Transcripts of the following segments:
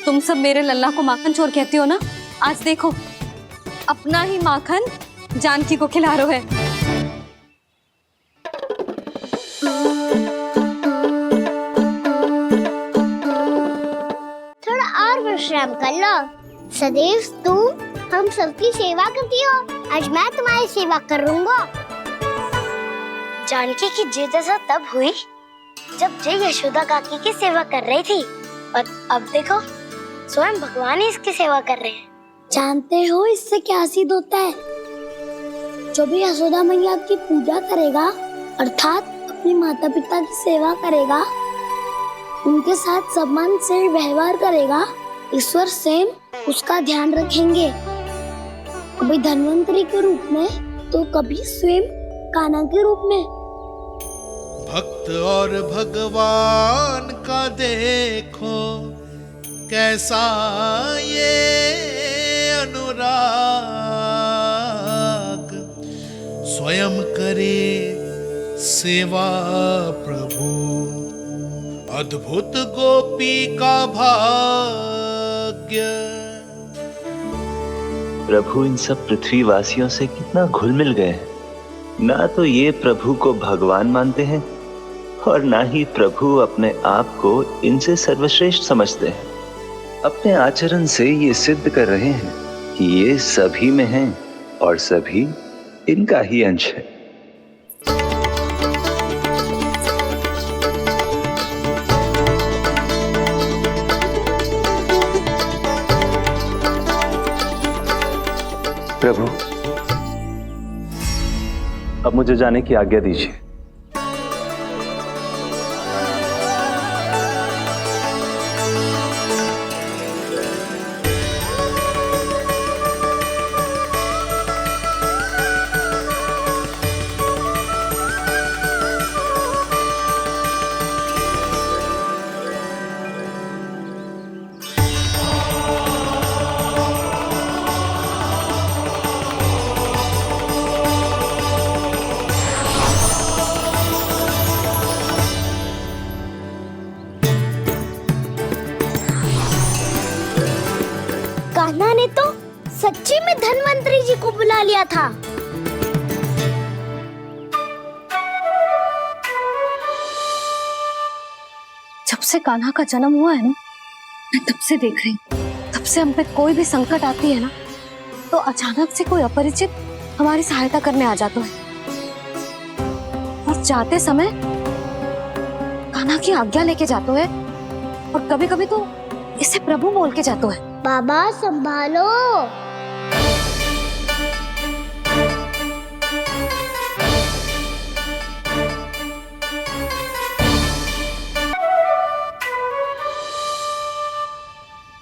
तुम सब मेरे लल्ला को माखन चोर कहती हो ना, आज देखो अपना ही माखन जानकी को खिला रहे है। थोड़ा और विश्राम कर लो। सदैव तुम हम सबकी सेवा करती हो, आज मैं तुम्हारी सेवा करूंगा। जानकी की जिज्ञासा तब हुई जब जय यशोदा काकी की सेवा कर रही थी, और अब देखो स्वयं भगवान ही इसकी सेवा कर रहे हैं। जानते हो इससे क्या सिद्ध होता है? जो भी यशोदा मैया की पूजा करेगा, अर्थात अपने माता पिता की सेवा करेगा, उनके साथ सम्मान से व्यवहार करेगा, ईश्वर स्वयं उसका ध्यान रखेंगे। कभी धन्वंतरी के रूप में तो कभी स्वयं कान्हा के रूप में। भक्त और भगवान का देखो कैसा ये अनुराग, स्वयं करे सेवा प्रभु, अद्भुत गोपी का भाग्य। प्रभु इन सब पृथ्वीवासियों से कितना घुल मिल गए हैं। ना तो ये प्रभु को भगवान मानते हैं और ना ही प्रभु अपने आप को इनसे सर्वश्रेष्ठ समझते हैं। अपने आचरण से ये सिद्ध कर रहे हैं कि ये सभी में हैं और सभी इनका ही अंश है। प्रभु, अब मुझे जाने की आज्ञा दीजिए। कान्हा ने तो सच्ची में धन्वंतरी जी को बुला लिया था। जब से कान्हा का जन्म हुआ है ना, मैं तब से देख रही हूँ, तब से हम पे कोई भी संकट आती है ना, तो अचानक से कोई अपरिचित हमारी सहायता करने आ जाता है, और जाते समय कान्हा की आज्ञा लेके जाते है, और कभी कभी तो इसे प्रभु बोल के जाते है। बाबा संभालो।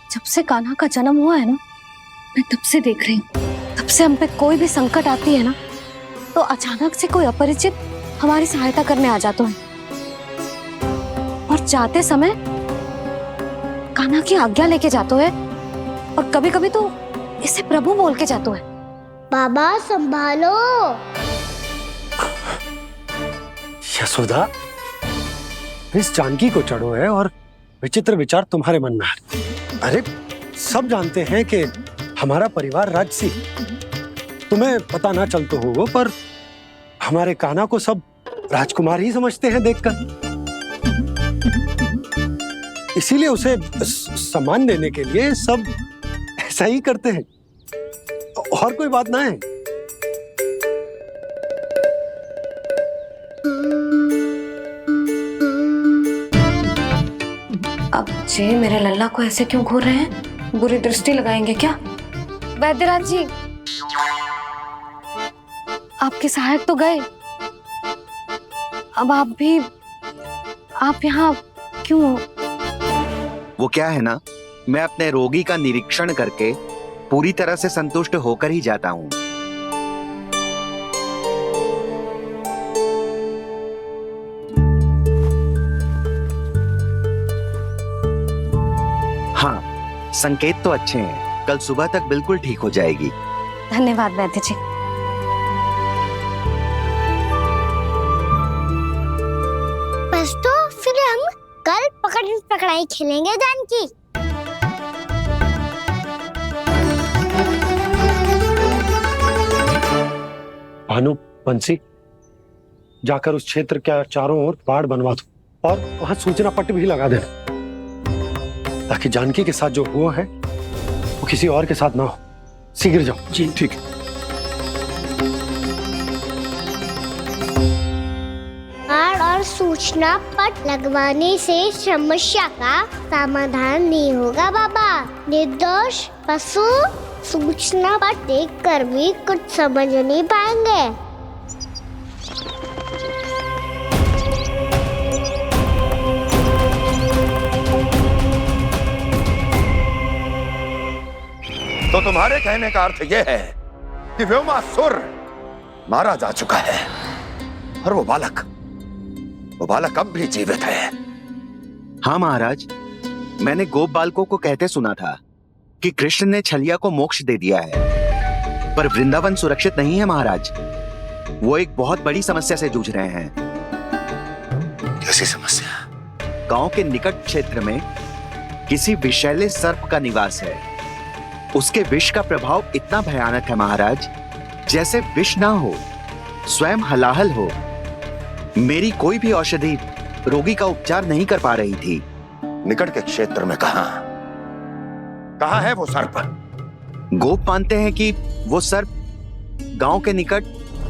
जब से कान्हा का जन्म हुआ है ना, मैं तब से देख रही हूँ, तब से हम पे कोई भी संकट आती है ना, तो अचानक से कोई अपरिचित हमारी सहायता करने आ जाते हैं, और जाते समय कान्हा की आज्ञा लेके जाते हैं, और कभी कभी तो इसे प्रभु बोल के जाते हैं। बाबा संभालो। यशोदा, इस जानकी को चढ़ो है और विचित्र विचार तुम्हारे मन में है। अरे सब जानते हैं कि हमारा परिवार राजसी, तुम्हें पता ना चलते होगा, पर हमारे कान्हा को सब राजकुमार ही समझते हैं देखकर। इसीलिए उसे सम्मान देने के लिए सब ऐसा ही करते हैं, और कोई बात ना है। अब जे मेरे लल्ला को ऐसे क्यों घूर रहे हैं? बुरी दृष्टि लगाएंगे क्या? वैद्यराज जी, आपके सहायक तो गए, अब आप यहाँ क्यों हो? वो क्या है ना, मैं अपने रोगी का निरीक्षण करके पूरी तरह से संतुष्ट होकर ही जाता हूँ। हाँ, संकेत तो अच्छे हैं, कल सुबह तक बिल्कुल ठीक हो जाएगी। धन्यवाद वैद्य जी। बस तो फिर हम कल पकड़न पकड़ाई खेलेंगे जानकी। भानु, बंसी, जाकर उस क्षेत्र के चारों ओर बाड़ बनवा दो और वहां सूचना पट्ट भी लगा देना, ताकि जानकी के साथ जो हुआ है वो किसी और के साथ ना हो। शीघ्र जाओ। जी ठीक है। और सूचना पट लगवाने से समस्या का समाधान नहीं होगा बाबा। निर्दोष पशु सूचना पट देखकर भी कुछ समझ नहीं पाएंगे। तो तुम्हारे कहने का अर्थ यह है कि व्योमासुर मारा जा चुका है और वो बालक अब भी जीवित है। हाँ महाराज, मैंने गोप बालकों को कहते सुना था कि कृष्ण ने छलिया को मोक्ष दे दिया है, पर वृंदावन सुरक्षित नहीं है महाराज। वो एक बहुत बड़ी समस्या से जूझ रहे हैं। कैसी समस्या? गांव के निकट क्षेत्र में किसी विषैले सर्प का निवास है। उसके विष का प्रभाव इतना भयानक है महाराज, जैसे विष ना हो, स्वयं हलाहल हो। मेरी कोई भी औषधि रोगी का उपचार नहीं कर पा रही थी। निकट के क्षेत्र में कहां है वो सर्प? गोप मानते हैं कि वो सर्प गांव के निकट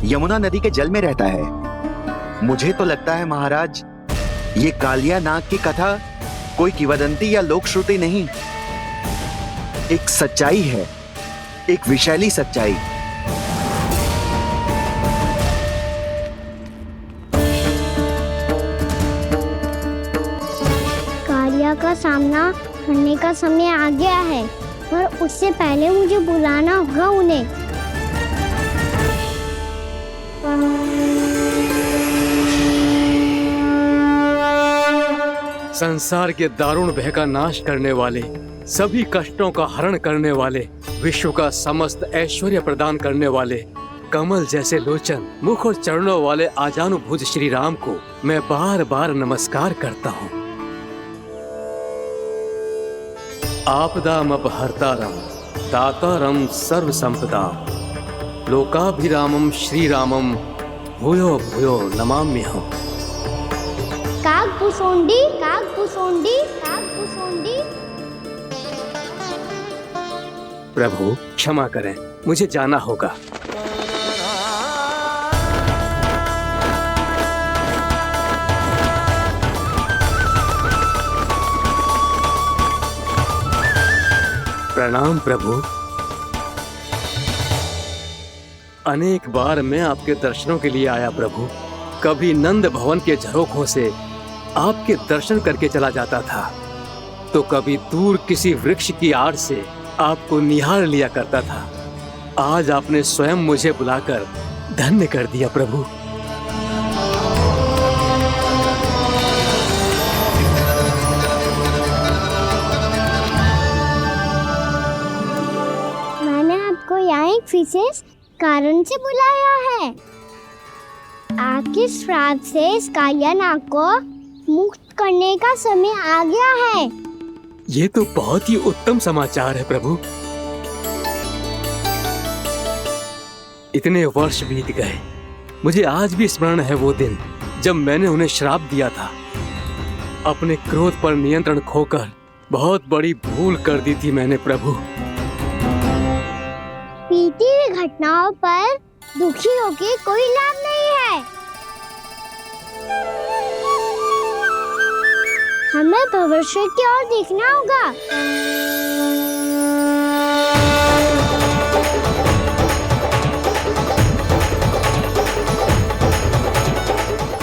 यमुना नदी के जल में रहता है। मुझे तो लगता है महाराज, ये कालिया नाग की कथा कोई किंवदंती या लोक श्रुति नहीं, एक सच्चाई है, एक विषैली सच्चाई। कालिया का सामना करने का समय आ गया है, पर उससे पहले मुझे बुलाना होगा उन्हें। संसार के दारुण भय का नाश करने वाले, सभी कष्टों का हरण करने वाले, विश्व का समस्त ऐश्वर्य प्रदान करने वाले, कमल जैसे लोचन, मुख और चरणों वाले आजानुभुज श्री राम को मैं बार बार नमस्कार करता हूँ। आपदामपहर्तारं दातारं सर्व संपदा लोकाभिरामं श्री रामं भूयो भूयो नमाम्यहम्। कागभूसोंडी कागभूसोंडी कागभूसोंडी। प्रभु क्षमा करें, मुझे जाना होगा। प्रणाम प्रभु। अनेक बार मैं आपके दर्शनों के लिए आया प्रभु। कभी नंद भवन के झरोखों से आपके दर्शन करके चला जाता था, तो कभी दूर किसी वृक्ष की आड़ से आपको निहार लिया करता था। आज आपने स्वयं मुझे बुलाकर धन्य कर दिया प्रभु। मैंने आपको यहाँ एक विशेष कारण से बुलाया है। आपके श्राप से इस कालिया नाग को मुक्त करने का समय आ गया है। ये तो बहुत ही उत्तम समाचार है प्रभु। इतने वर्ष बीत गए, मुझे आज भी स्मरण है वो दिन जब मैंने उन्हें श्राप दिया था। अपने क्रोध पर नियंत्रण खोकर बहुत बड़ी भूल कर दी थी मैंने प्रभु। बीती हुई घटनाओं पर दुखी होके कोई लाभ नहीं है। हमें भविष्य की ओर देखना होगा।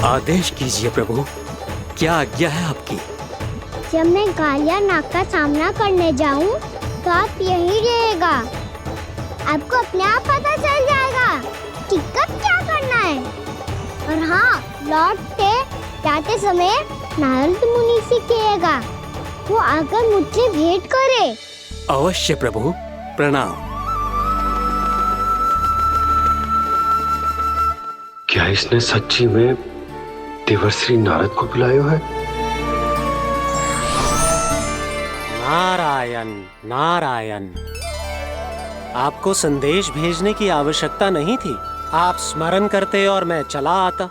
आदेश कीजिए प्रभु, क्या आज्ञा है आपकी? जब मैं कालिया नाग का सामना करने जाऊं, तो आप यही रहेगा। आपको अपने आप पता चल जाएगा कि कब क्या करना है। और हाँ, लौटते जाते समय नारद मुनि से कहिएगा, वो आकर मुझसे भेंट करे। अवश्य प्रभु, प्रणाम। क्या इसने सच्ची में देवर्षि नारद को बुलाया है? नारायण नारायण, आपको संदेश भेजने की आवश्यकता नहीं थी। आप स्मरण करते और मैं चला आता।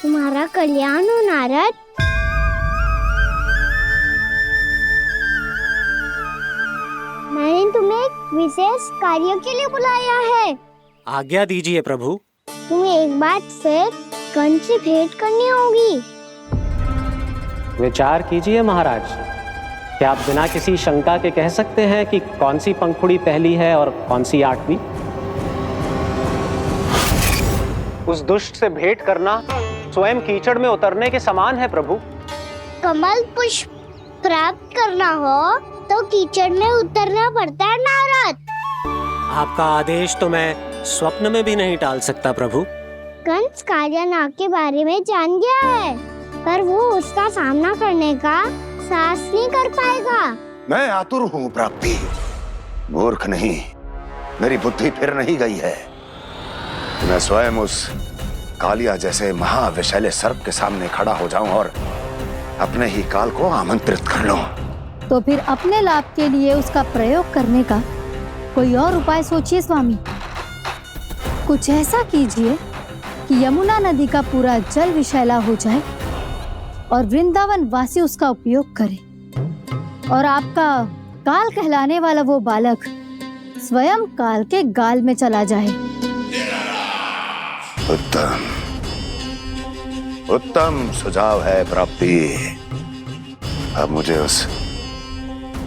तुम्हारा कल्याण हो नारद। मैंने तुम्हें एक विशेष कार्य के लिए बुलाया है। आज्ञा दीजिए प्रभु। तुम्हें एक बार फिर कंस से भेंट करनी होगी। विचार कीजिए महाराज, क्या आप बिना किसी शंका के कह सकते हैं कि कौन सी पंखुड़ी पहली है और कौन सी 8वीं? उस दुष्ट से भेंट करना स्वयं कीचड़ में उतरने के समान है प्रभु। कमल पुष्प प्राप्त करना हो तो कीचड़ में उतरना पड़ता है नारद। आपका आदेश तो मैं स्वप्न में भी नहीं टाल सकता प्रभु। कंस कालियानाग के बारे में जान गया है, पर वो उसका सामना करने का साहस नहीं कर पाएगा। मैं आतुर हूँ प्राप्ति, मूर्ख नहीं। मेरी बुद्धि फिर नहीं गई है। मैं स्वयं उस कालिया जैसे महाविषैले सर्प के सामने खड़ा हो जाऊं और अपने ही काल को आमंत्रित कर लूं। तो फिर अपने लाभ के लिए उसका प्रयोग करने का कोई और उपाय सोचिए स्वामी। कुछ ऐसा कीजिए कि यमुना नदी का पूरा जल विषैला हो जाए और वृंदावन वासी उसका उपयोग करे, और आपका काल कहलाने वाला वो बालक स्वयं काल के गाल में चला जाए। उत्तम उत्तम सुझाव है प्राप्ति। अब मुझे उस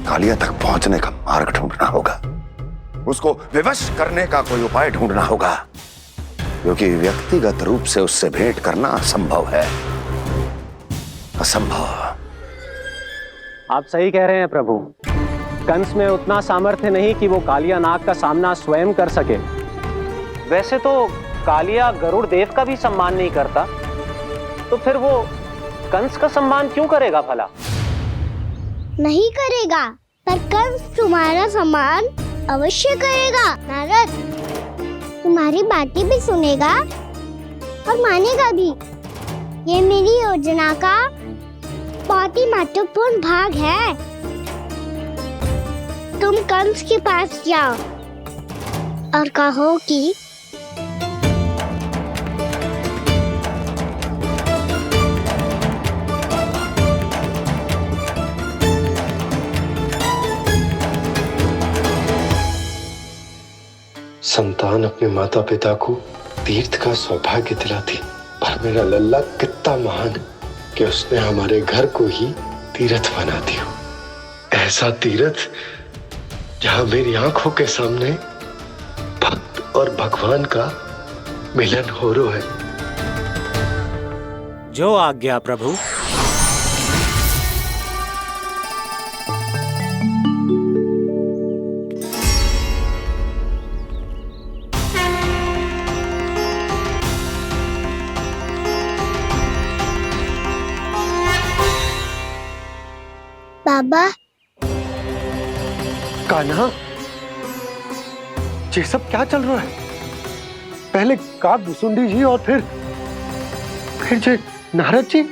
कालिया तक पहुंचने का मार्ग ढूंढना होगा। उसको विवश करने का कोई उपाय ढूंढना होगा, क्योंकि व्यक्तिगत रूप से उससे भेंट करना असंभव है। असंभव। आप सही कह रहे हैं प्रभु। कंस में उतना सामर्थ्य नहीं कि वो कालिया नाग का सामना स्वयं कर सके। वैसे तो कालिया गरुड़ देव का भी सम्मान नहीं करता, तो फिर वो कंस का सम्मान क्यों करेगा भला? नहीं करेगा, पर कंस तुम्हारा सम्मान अवश्य करेगा नारद। तुम्हारी बातें भी सुनेगा और मानेगा भी। ये मेरी योजना का बहुत ही महत्वपूर्ण भाग है। तुम कंस के पास जाओ और कहो कि संतान अपने माता पिता को तीर्थ का सौभाग्य दिलाती, पर मेरा लल्ला कितना महान कि उसने हमारे घर को ही तीर्थ बना दिया। ऐसा तीर्थ जहां मेरी आंखों के सामने भक्त और भगवान का मिलन हो रहा है। जो आज्ञा प्रभु। बाबा, कान्हा, ये सब क्या चल रहा है? पहले काक भुसुंडी जी और फिर जे नारद जी।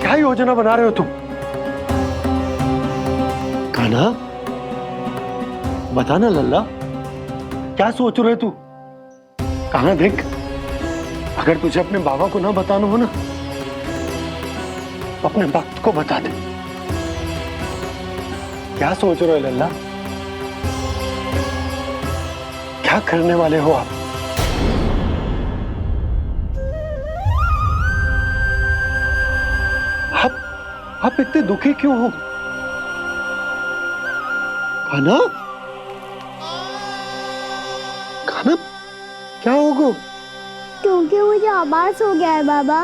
क्या योजना बना रहे हो तुम? कान्हा, बताना लल्ला, क्या सोच रहे तू? कान्हा देख, अगर तुझे अपने बाबा को ना बताना हो ना, अपने भक्त को बता दे। क्या सोच रहे हो लल्ला? क्या करने वाले हो आप? आप इतने दुखी क्यों हो? कान्हा, कान्हा, क्या होगा? क्योंकि मुझे आभास हो गया है बाबा,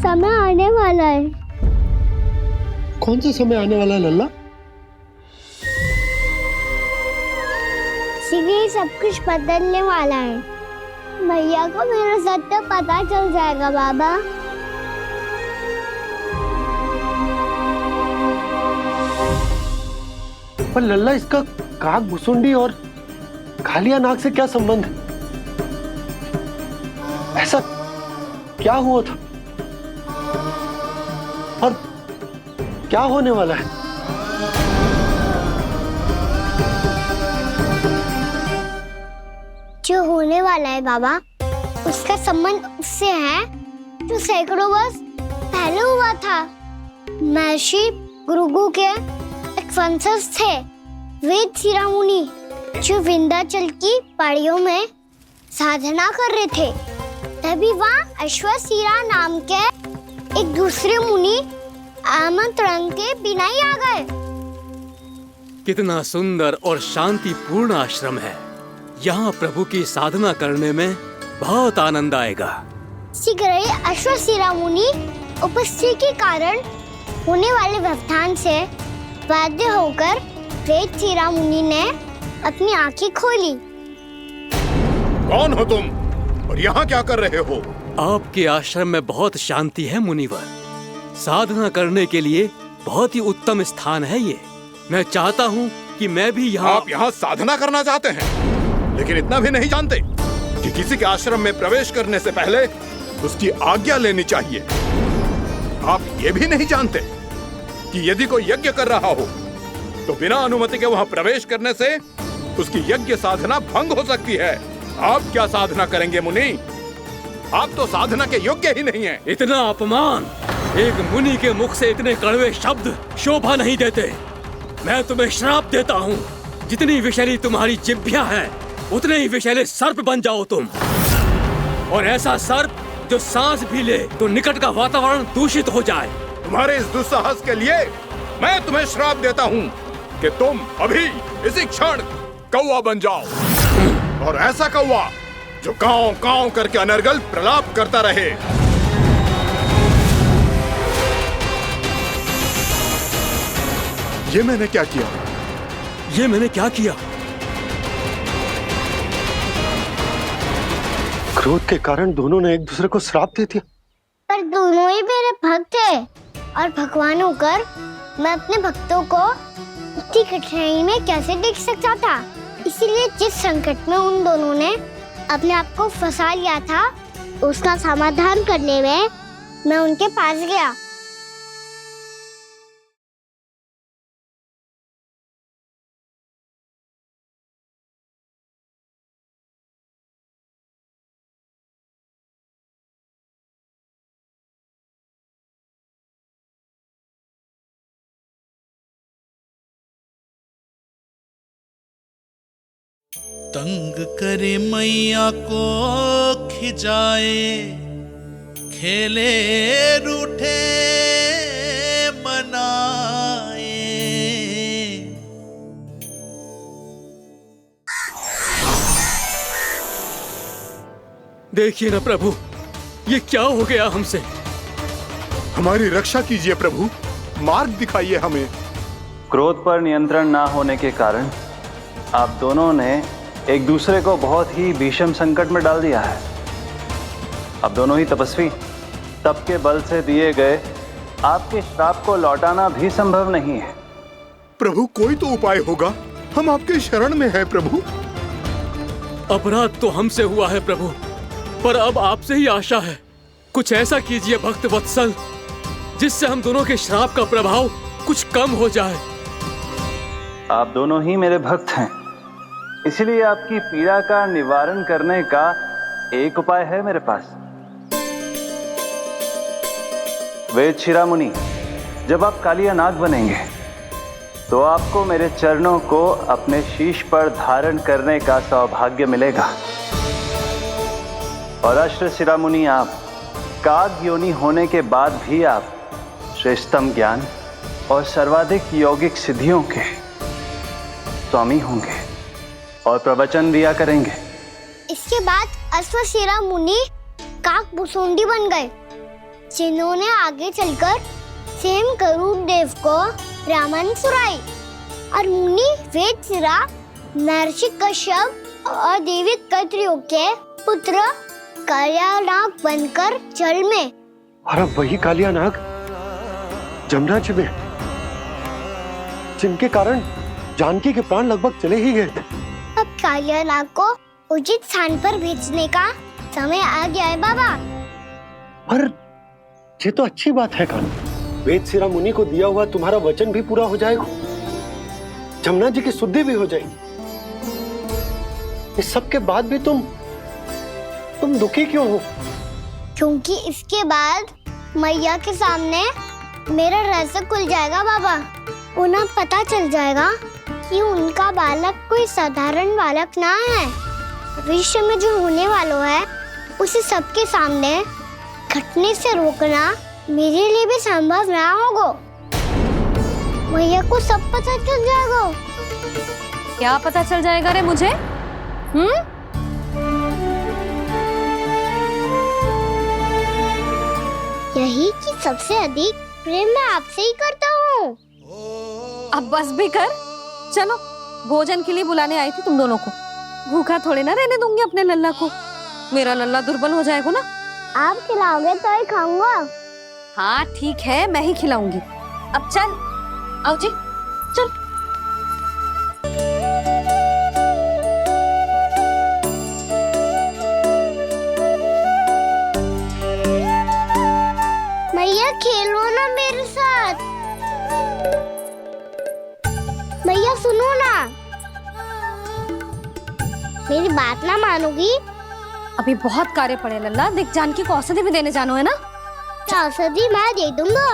समय आने वाला है। कौन सा समय आने वाला है लल्ला? शीघ्र सब कुछ बदलने वाला है। भैया को मेरा सत्य पता चल जाएगा बाबा। पर लल्ला, इसका काक भुसुंडी और कालिया नाग से क्या संबंध है? ऐसा क्या हुआ था और क्या होने वाला है? जो होने वाला है बाबा, उसका संबंध उससे है जो सैकड़ों वर्ष पहले हुआ था। महर्षि भृगु के एक वंशज थे वेद शिरोमुनि, जो विंध्याचल की पहाड़ियों में साधना कर रहे थे। तभी वहाँ अश्वशिरा नाम के एक दूसरे मुनि आमंत्रण के बिना ही आ गए। कितना सुंदर और शांतिपूर्ण आश्रम है। यहाँ प्रभु की साधना करने में बहुत आनंद आएगा। शीघ्र ही अश्वशिरा मुनि उपस्थिति के कारण होने वाले व्यवधान से बाध्य होकर वेद शिरोमुनि ने अपनी आंखें खोली। कौन हो तुम और यहाँ क्या कर रहे हो? आपके आश्रम में बहुत शांति है मुनिवर। साधना करने के लिए बहुत ही उत्तम स्थान है ये। मैं चाहता हूँ कि मैं भी यहाँ। आप यहाँ साधना करना चाहते हैं, लेकिन इतना भी नहीं जानते कि किसी के आश्रम में प्रवेश करने से पहले उसकी आज्ञा लेनी चाहिए। आप ये भी नहीं जानते कि यदि कोई यज्ञ कर रहा हो तो बिना अनुमति के वहाँ प्रवेश करने से उसकी यज्ञ साधना भंग हो सकती है। आप क्या साधना करेंगे मुनि? आप तो साधना के योग्य ही नहीं हैं। इतना अपमान! एक मुनि के मुख से इतने कड़वे शब्द शोभा नहीं देते। मैं तुम्हें श्राप देता हूँ, जितनी विषैली तुम्हारी जिह्वा है उतने ही विषैले सर्प बन जाओ तुम। और ऐसा सर्प जो सांस भी ले तो निकट का वातावरण दूषित हो जाए। तुम्हारे इस दुस्साहस के लिए मैं तुम्हें श्राप देता हूँ कि तुम अभी इसी क्षण कौवा बन जाओ, और ऐसा कौवा जो कांव कांव करके अनर्गल प्रलाप करता रहे। ये मैंने क्या किया? ये मैंने क्या किया? क्रोध के कारण दोनों ने एक दूसरे को श्राप दे दिया। पर दोनों ही मेरे भक्त थे, और भगवान होकर मैं अपने भक्तों को इतनी कठिनाई में कैसे देख सकता था। इसीलिए जिस संकट में उन दोनों ने अपने आप को फंसा लिया था, उसका समाधान करने में मैं उनके पास गया। तंग करे मैया को खिजाए, खेले रूठे मनाए। देखिए ना प्रभु, ये क्या हो गया हमसे? हमारी रक्षा कीजिए प्रभु, मार्ग दिखाइए हमें। क्रोध पर नियंत्रण ना होने के कारण आप दोनों ने एक दूसरे को बहुत ही भीषण संकट में डाल दिया है। अब दोनों ही तपस्वी, तप के बल से दिए गए आपके श्राप को लौटाना भी संभव नहीं है। प्रभु कोई तो उपाय होगा, हम आपके शरण में हैं प्रभु। अपराध तो हमसे हुआ है प्रभु, पर अब आपसे ही आशा है। कुछ ऐसा कीजिए भक्त वत्सल, जिससे हम दोनों के श्राप का प्रभाव कुछ कम हो जाए। आप दोनों ही मेरे भक्त हैं, इसलिए आपकी पीड़ा का निवारण करने का एक उपाय है मेरे पास। वेद शिरोमुनि, जब आप कालिया नाग बनेंगे तो आपको मेरे चरणों को अपने शीश पर धारण करने का सौभाग्य मिलेगा। और अश्व शिरोमुनि, आप काग योनि होने के बाद भी आप श्रेष्ठतम ज्ञान और सर्वाधिक यौगिक सिद्धियों के स्वामी होंगे और प्रवचन दिया करेंगे। इसके बाद अश्वशिरा मुनि काकभूषुंडी बन गए, जिन्होंने आगे चलकर स्वयं गरुड़ देव को रामायण सुनाई। और मुनि वेदशिरा महर्षि कश्यप और देवी कत्रियों के पुत्र कालिया नाग बनकर जल में। और अब वही कालिया नाग जमुना जी में, जिनके कारण जानकी के प्राण लगभग चले ही गए थे। अब कालिया नाग को उचित स्थान पर भेजने का समय आ गया है बाबा। पर ये तो अच्छी बात है कान, वेद शिरोमुनि को दिया हुआ तुम्हारा वचन भी पूरा हो जाएगा, जमुना जी की शुद्धि भी हो जाएगी। इस सब के बाद भी तुम तुम दुखी क्यों हो? क्योंकि इसके बाद मैया के सामने मेरा रहस्य खुल जाएगा बाबा। उन्हें पता चल जाएगा कि उनका बालक कोई साधारण बालक ना है। भविष्य में जो होने वाला है उसे सबके सामने घटने से रोकना मेरे लिए भी संभव ना होगा। मैया को सब पता चल जाएगा। क्या पता चल जाएगा रे मुझे? यही कि सबसे अधिक प्रेम मैं आपसे ही करता हूँ। अब बस भी कर। चलो, भोजन के लिए बुलाने आई थी तुम दोनों को। भूखा थोड़े ना रहने दूंगी अपने लल्ला को। मेरा लल्ला दुर्बल हो जाएगा ना। आप खिलाओगे तो ही खाऊंगा। हाँ ठीक है, मैं ही खिलाऊंगी। अब चल, आओ जी, चल। मैया खेलो ना मेरे साथ। मैया सुनो ना, मेरी बात ना मानोगी? अभी बहुत कार्य पड़े लल्ला। देख, जानकी को औषधि भी देने जानो है ना। औषधि मैं दे दूंगा,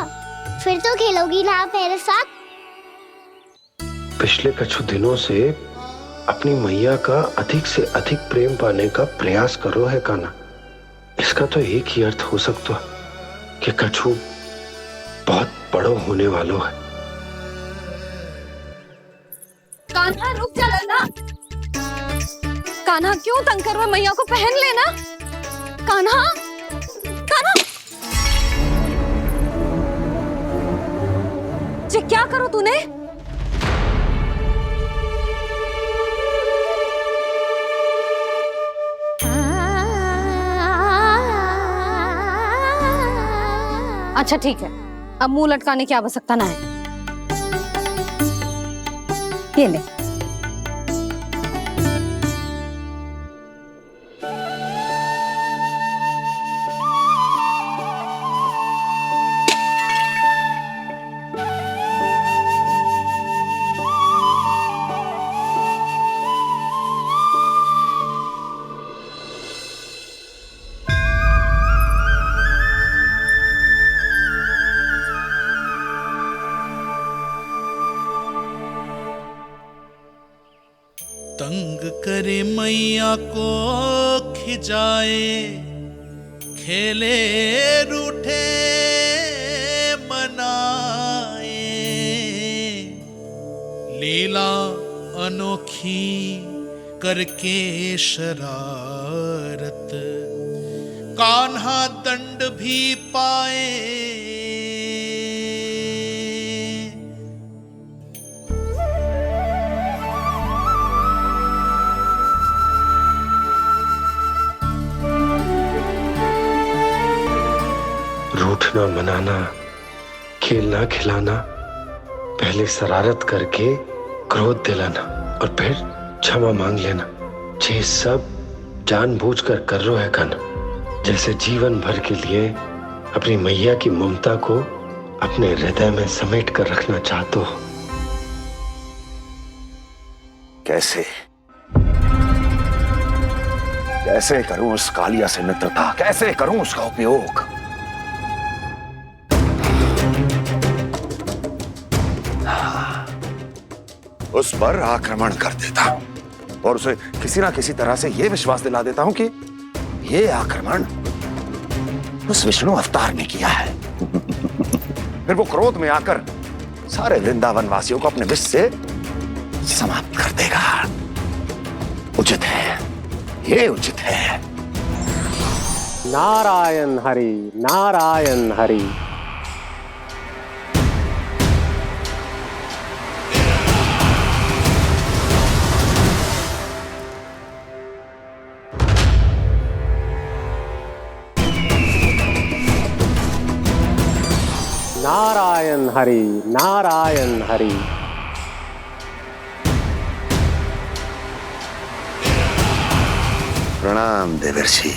फिर तो खेलोगी ना आप मेरे साथ। पिछले कुछ दिनों से अपनी मैया का अधिक से अधिक प्रेम पाने का प्रयास करो है कान्हा। इसका तो एक ही अर्थ हो सकता है कि कछु बहुत बड़ो होने वालों है। कान्हा रुक जा लल्ला। कान्हा क्यों तंग कर रहा है? मैया को पहन लेना। कान्हा, कान्हा, ये क्या करो तूने? अच्छा ठीक है, अब मुंह लटकाने की आवश्यकता ना है। ये ले। तंग करे मैया को खिजाए, खेले रूठे मनाए, लीला अनोखी करके शरारत, कान्हा दंड भी पाए। रूठना मनाना, खेलना खिलाना, पहले शरारत करके क्रोध दिलाना और फिर क्षमा मांग लेना, ये सब जानबूझकर कर रहे है कान्हा। जैसे जीवन भर के लिए अपनी मैया की ममता को अपने हृदय में समेट कर रखना चाहते हो। कैसे कैसे करूं उस कालिया से मित्रता, कैसे करूं उसका उपयोग? उस पर आक्रमण कर देता हूं और उसे किसी ना किसी तरह से यह विश्वास दिला देता हूं कि यह आक्रमण उस विष्णु अवतार ने किया है। फिर वो क्रोध में आकर सारे वृंदावन वासियों को अपने विष से समाप्त कर देगा। उचित है, ये उचित है। नारायण हरि, नारायण हरि। नारायण हरि, नारायण हरि। प्रणाम देवर्षि।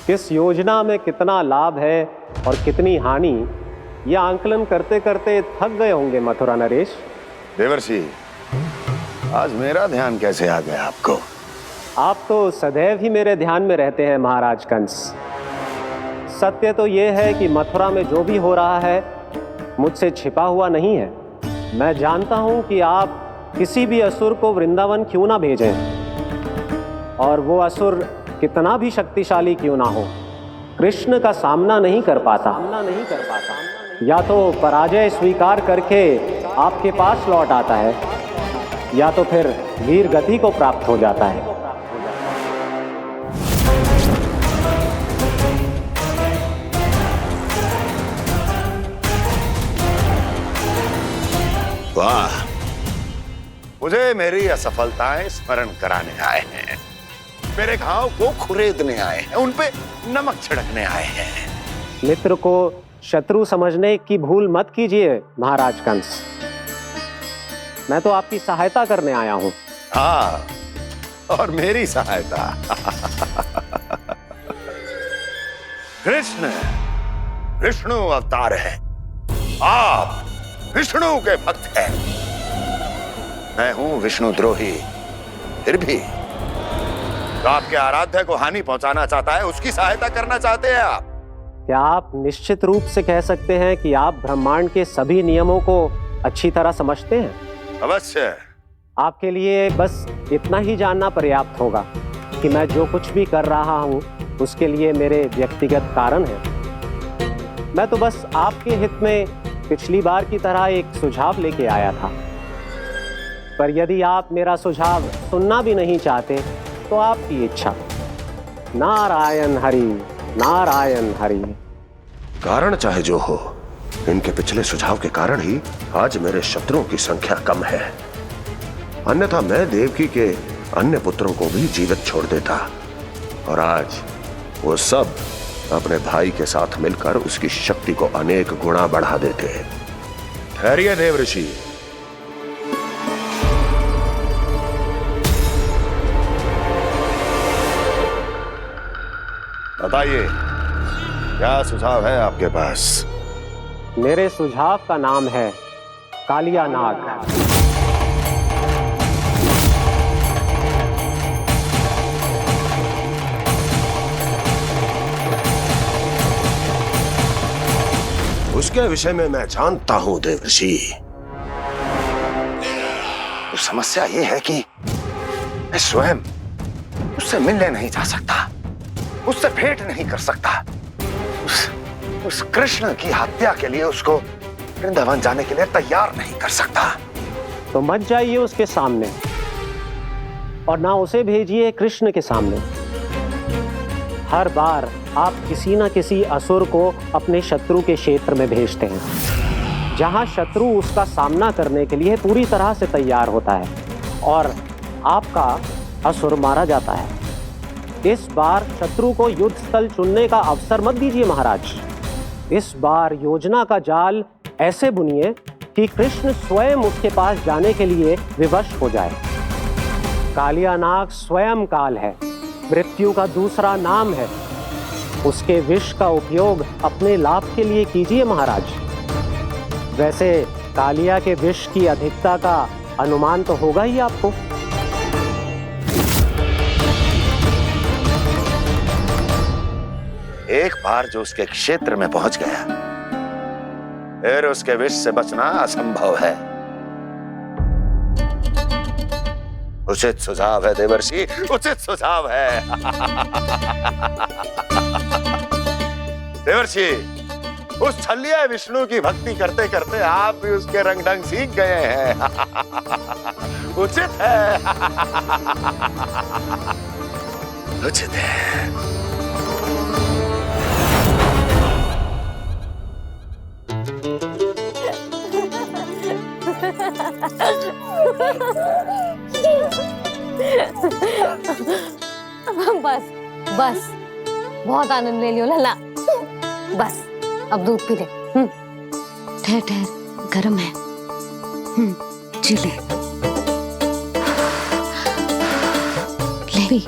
किस योजना में कितना लाभ है और कितनी हानि, यह आंकलन करते करते थक गए होंगे मथुरा नरेश। देवर्षि, आज मेरा ध्यान कैसे आ गया आपको? आप तो सदैव ही मेरे ध्यान में रहते हैं महाराज कंस। सत्य तो ये है कि मथुरा में जो भी हो रहा है मुझसे छिपा हुआ नहीं है। मैं जानता हूं कि आप किसी भी असुर को वृंदावन क्यों ना भेजें, और वो असुर कितना भी शक्तिशाली क्यों ना हो, कृष्ण का सामना नहीं कर पाता। या तो पराजय स्वीकार करके आपके पास लौट आता है, या तो फिर वीर गति को प्राप्त हो जाता है। वाह, मुझे मेरी असफलताएं स्मरण कराने आए हैं, मेरे घाव को खुरेदने आए हैं, उन पे नमक छिड़कने आए हैं। मित्र को शत्रु समझने की भूल मत कीजिए महाराज कंस। मैं तो आपकी सहायता करने आया हूं। हाँ, और मेरी सहायता। कृष्ण विष्णु अवतार है, आप विष्णु के भक्त हैं। मैं हूं विष्णु द्रोही, फिर भी तो आपके आराध्य को हानि पहुंचाना चाहता है, उसकी सहायता करना चाहते हैं आप। क्या आप निश्चित रूप से कह सकते हैं कि आप ब्रह्मांड के सभी नियमों को अच्छी तरह समझते हैं? अवश्य। आपके लिए बस इतना ही जानना पर्याप्त होगा कि मैं जो कुछ भी कर रहा हूं उसके लिए मेरे व्यक्तिगत कारण हैं। मैं तो बस आपके हित में पिछली बार की तरह एक सुझाव लेके आया था, पर यदि आप मेरा सुझाव सुनना भी नहीं चाहते तो आपकी इच्छा। नारायण हरि, नारायण हरि। कारण चाहे जो हो, इनके पिछले सुझाव के कारण ही आज मेरे शत्रुओं की संख्या कम है, अन्यथा मैं देवकी के अन्य पुत्रों को भी जीवित छोड़ देता, और आज वो सब अपने भाई के साथ मिलकर उसकी शक्ति को अनेक गुणा बढ़ा देते। ठहरिए देव ऋषि, बताइए क्या सुझाव है आपके पास? मेरे सुझाव का नाम है कालिया नाग। उसके विषय में मैं जानता हूं देवर्षि। तो समस्या यह है कि मैं स्वयं उससे मिलने नहीं जा सकता, उससे भेंट नहीं कर सकता। उस कृष्ण की हत्या के लिए उसको वृंदावन जाने के लिए तैयार नहीं कर सकता। तो मत जाइए उसके सामने, और ना उसे भेजिए कृष्ण के सामने। हर बार आप किसी न किसी असुर को अपने शत्रु के क्षेत्र में भेजते हैं, जहां शत्रु उसका सामना करने के लिए पूरी तरह से तैयार होता है और आपका असुर मारा जाता है। इस बार शत्रु को युद्ध स्थल चुनने का अवसर मत दीजिए महाराज। इस बार योजना का जाल ऐसे बुनिए कि कृष्ण स्वयं उसके पास जाने के लिए विवश हो जाए। कालिया नाग स्वयं काल है, मृत्यु का दूसरा नाम है। उसके विष का उपयोग अपने लाभ के लिए कीजिए महाराज। वैसे कालिया के विष की अधिकता का अनुमान तो होगा ही आपको। एक बार जो उसके क्षेत्र में पहुंच गया, फिर उसके विष से बचना असंभव है। उचित सुझाव है देवर्षि, उचित सुझाव है। देवर्षि, उस छलिया विष्णु की भक्ति करते करते आप भी उसके रंग ढंग सीख गए हैं। उचित है, उचित है। बस बस, बहुत आनंद ले लियो लला। बस अब दूध पी ले। ठहर ठहर, गर्म है। जी ले भी।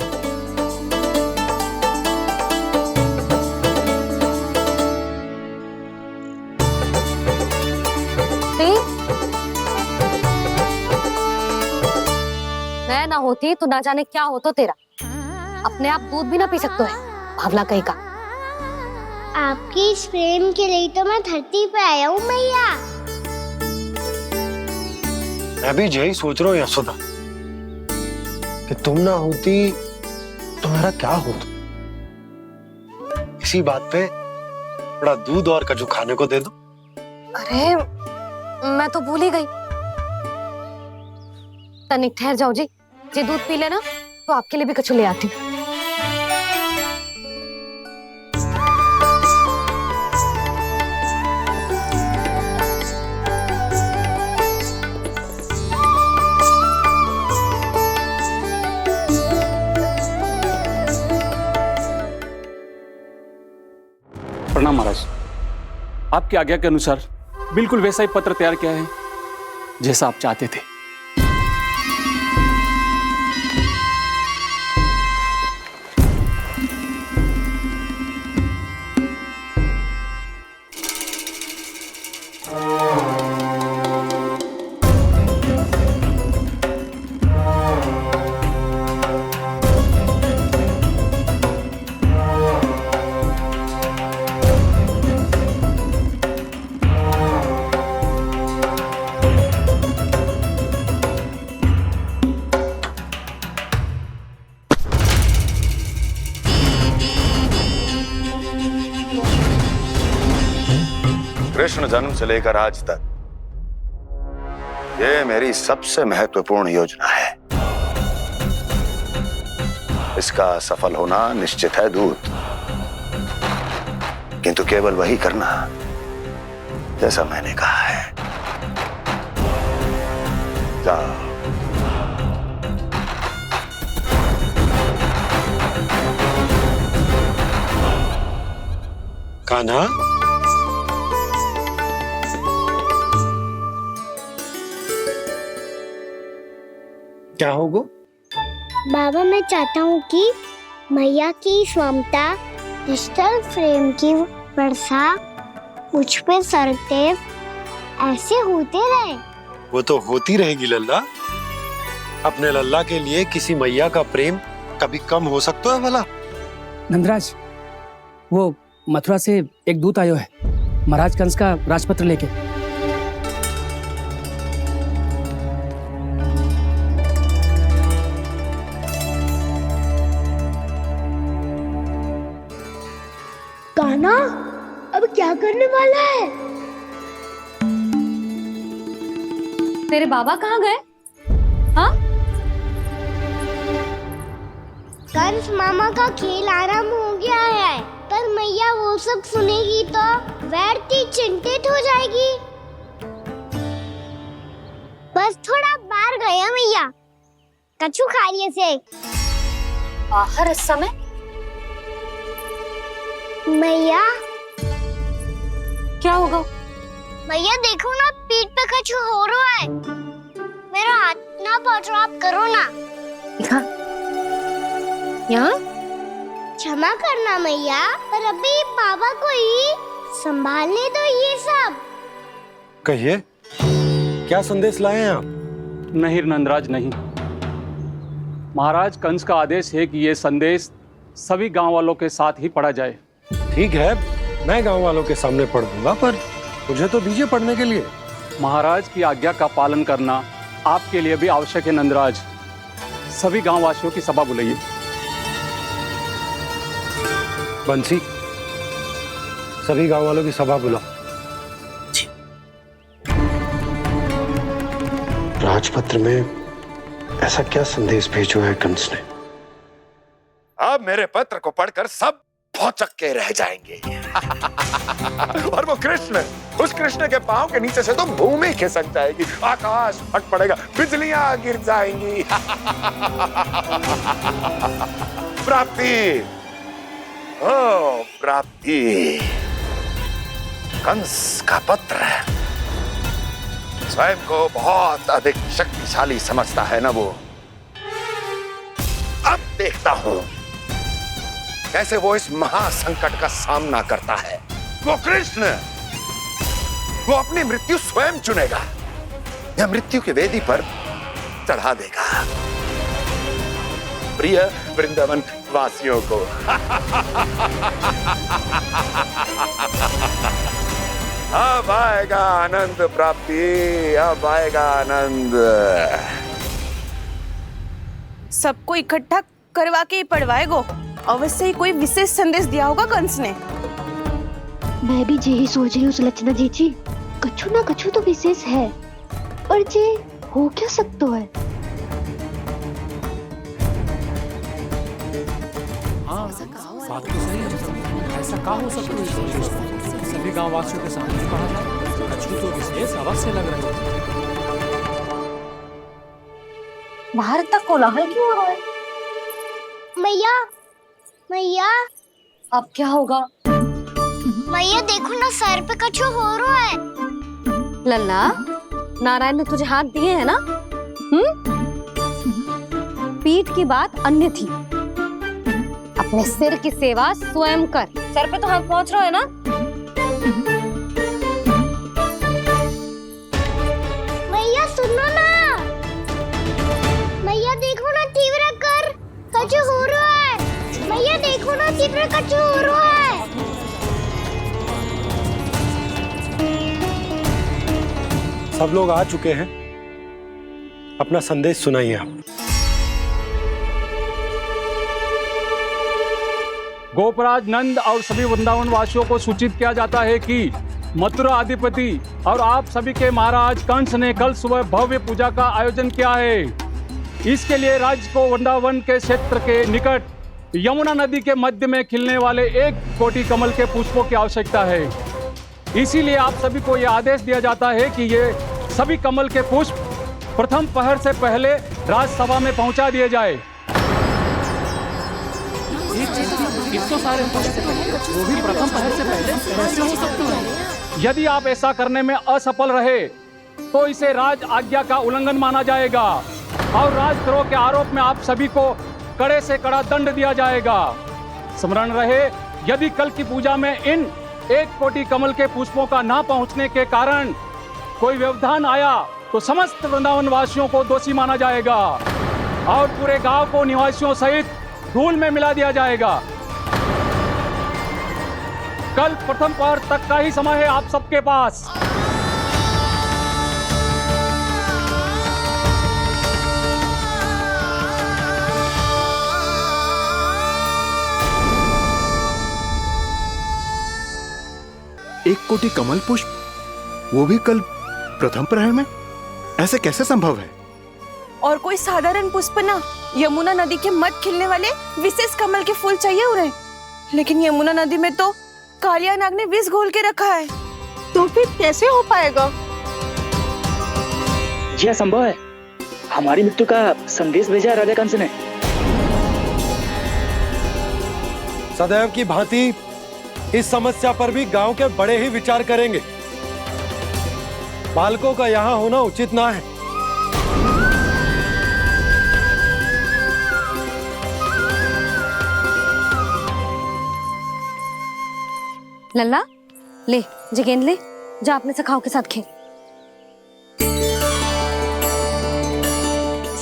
मैं ना होती तो ना जाने क्या होता तेरा। अपने आप दूध भी ना पी सकते है, भावला कहीं का। आपकी इस प्रेम के लिए तो मैं धरती पे आया हूँ मैया। मैं भी यही सोच रहा हूँ यशोदा कि तुम ना होती तो मेरा क्या होता। इसी बात पे थोड़ा दूध और कजू खाने को दे दो। अरे मैं तो भूल ही गई। तनिक ठहर जाओ जी, जे दूध पी लेना तो आपके लिए भी कछु ले आती। प्रणाम महाराज। आपकी आज्ञा के अनुसार बिल्कुल वैसा ही पत्र तैयार किया है जैसा आप चाहते थे। कृष्ण जन्म से लेकर आज तक ये मेरी सबसे महत्वपूर्ण योजना है। इसका सफल होना निश्चित है दूत, किंतु केवल वही करना जैसा मैंने कहा है। जाओ। कान्हा, क्या होगा? बाबा मैं चाहता हूँ कि मैया की स्वमता क्रिस्टल फ्रेम की वर्षा मुझ पे सरतेव ऐसे होते रहे। वो तो होती रहेगी लल्ला। अपने लल्ला के लिए किसी मैया का प्रेम कभी कम हो सकता है भला? नंदराज, वो मथुरा से एक दूत आयो है महाराज कंस का राजपत्र लेके। कान्हा अब क्या करने वाला है? तेरे बाबा कहाँ गए? हाँ? कंस मामा का खेल आरंभ हो गया है, पर मैया वो सब सुनेगी तो व्यर्थ चिंतित हो जाएगी। बस थोड़ा बाहर गया मैया, कछु खा लिए से। बाहर इस समय? मैया क्या होगा? मैया देखो ना, पीठ पे कुछ हो रहा है। मेरा हाथ ना पकड़ो, आप करो ना। दिखा यहाँ। क्षमा करना मैया, पर अभी बाबा को ही संभालने दो ये सब। कहिए, क्या संदेश लाए हैं आप? नहीं नंदराज नहीं, महाराज कंस का आदेश है कि ये संदेश सभी गांव वालों के साथ ही पढ़ा जाए। ठीक है, मैं गांव वालों के सामने पढ़ दूंगा, पर मुझे तो दीजिए पढ़ने के लिए। महाराज की आज्ञा का पालन करना आपके लिए भी आवश्यक है नंदराज। सभी गांव वासियों की सभा बुलाइए। बंसी, सभी गांव वालों की सभा बुलाओ। राजपत्र में ऐसा क्या संदेश भेजो है कंस ने? अब मेरे पत्र को पढ़कर सब भौचक के रह जाएंगे। और वो कृष्ण, उस कृष्ण के पांव के नीचे से तो भूमि खिसक जाएगी, आकाश फट पड़ेगा, बिजलियां गिर जाएंगी। प्राप्ति, ओ प्राप्ति, कंस का पत्र। स्वयं को बहुत अधिक शक्तिशाली समझता है ना वो। अब देखता हूं कैसे वो इस महासंकट का सामना करता है। वो कृष्ण, वो अपनी मृत्यु स्वयं चुनेगा या मृत्यु की वेदी पर चढ़ा देगा। प्रिय वृंदावन वासियों को। अब आएगा आनंद प्राप्ति, अब आएगा आनंद। सबको इकट्ठा करवा के ही पढ़वाएगो। अवश्य ही कोई विशेष संदेश दिया होगा कंस ने। मैं भी यही सोच रही हूँ सुलक्षणा जी, कछु ना कछु तो विशेष है, पर जे हो क्या सकता है? बात तो सही है। ऐसा कहाँ हो सकता है? सभी गांव वासियों के सामने कहा जाए, कछु तो विशेष अवश्य लग रहे हैं। बाहर तक कोलाहल क्यों हो रहा है? मैया, मैया, अब क्या होगा? मैया देखो ना, सर पे कछु हो रहा है। लल्ला, नारायण ने तुझे हाथ दिए हैं ना? पीठ की बात अन्य थी। अपने सिर की सेवा स्वयं कर। सर पे तो हाथ पहुंच रहा है ना? मैया सुनो ना, मैया देखो ना, तीव्र कर कछु हो रहा है। मैया देखो ना, तीव्र कछु हो रहा है। सब लोग आ चुके हैं, अपना संदेश सुनाइए आप। गोपराज नंद और सभी वृंदावन वासियों को सूचित किया जाता है कि मथुरा अधिपति और आप सभी के महाराज कंस ने कल सुबह भव्य पूजा का आयोजन किया है। इसके लिए राज्य को वृंदावन के क्षेत्र के निकट यमुना नदी के मध्य में खिलने वाले 1 कोटि कमल के पुष्पों की आवश्यकता है। इसीलिए आप सभी को यह आदेश दिया जाता है कि ये सभी कमल के पुष्प प्रथम पहर से पहले राजसभा में पहुंचा दिए जाए। इतने सारे वो भी प्रथम पहर से पहले कैसे हो सकते हैं? यदि आप ऐसा करने में असफल रहे तो इसे राज आज्ञा का उल्लंघन माना जाएगा और राजद्रोह के आरोप में आप सभी को कड़े से कड़ा दंड दिया जाएगा। स्मरण रहे, यदि कल की पूजा में इन 1 कोटि कमल के पुष्पों का ना पहुंचने के कारण कोई व्यवधान आया तो समस्त वृंदावन वासियों को दोषी माना जाएगा और पूरे गांव को निवासियों सहित धूल में मिला दिया जाएगा। कल प्रथम पहर तक का ही समय है आप सबके पास। एक कोटि कमल पुष्प, वो भी कल प्रथम प्रहर में? ऐसे कैसे संभव है? और कोई साधारण पुष्प ना, यमुना नदी के मध्य खिलने वाले विशेष कमल के फूल चाहिए उन्हें। लेकिन यमुना नदी में तो कालिया नाग ने विष घोल के रखा है, तो फिर कैसे हो पाएगा? जी संभव है। हमारी मृत्यु का संदेश भेजा है राजा कंस ने। सदैव की भांति इस समस्या पर भी गांव के बड़े ही विचार करेंगे। बालकों का यहाँ होना उचित ना है। लल्ला, ले गेंद ले, जा अपने सखाओं के साथ खेल।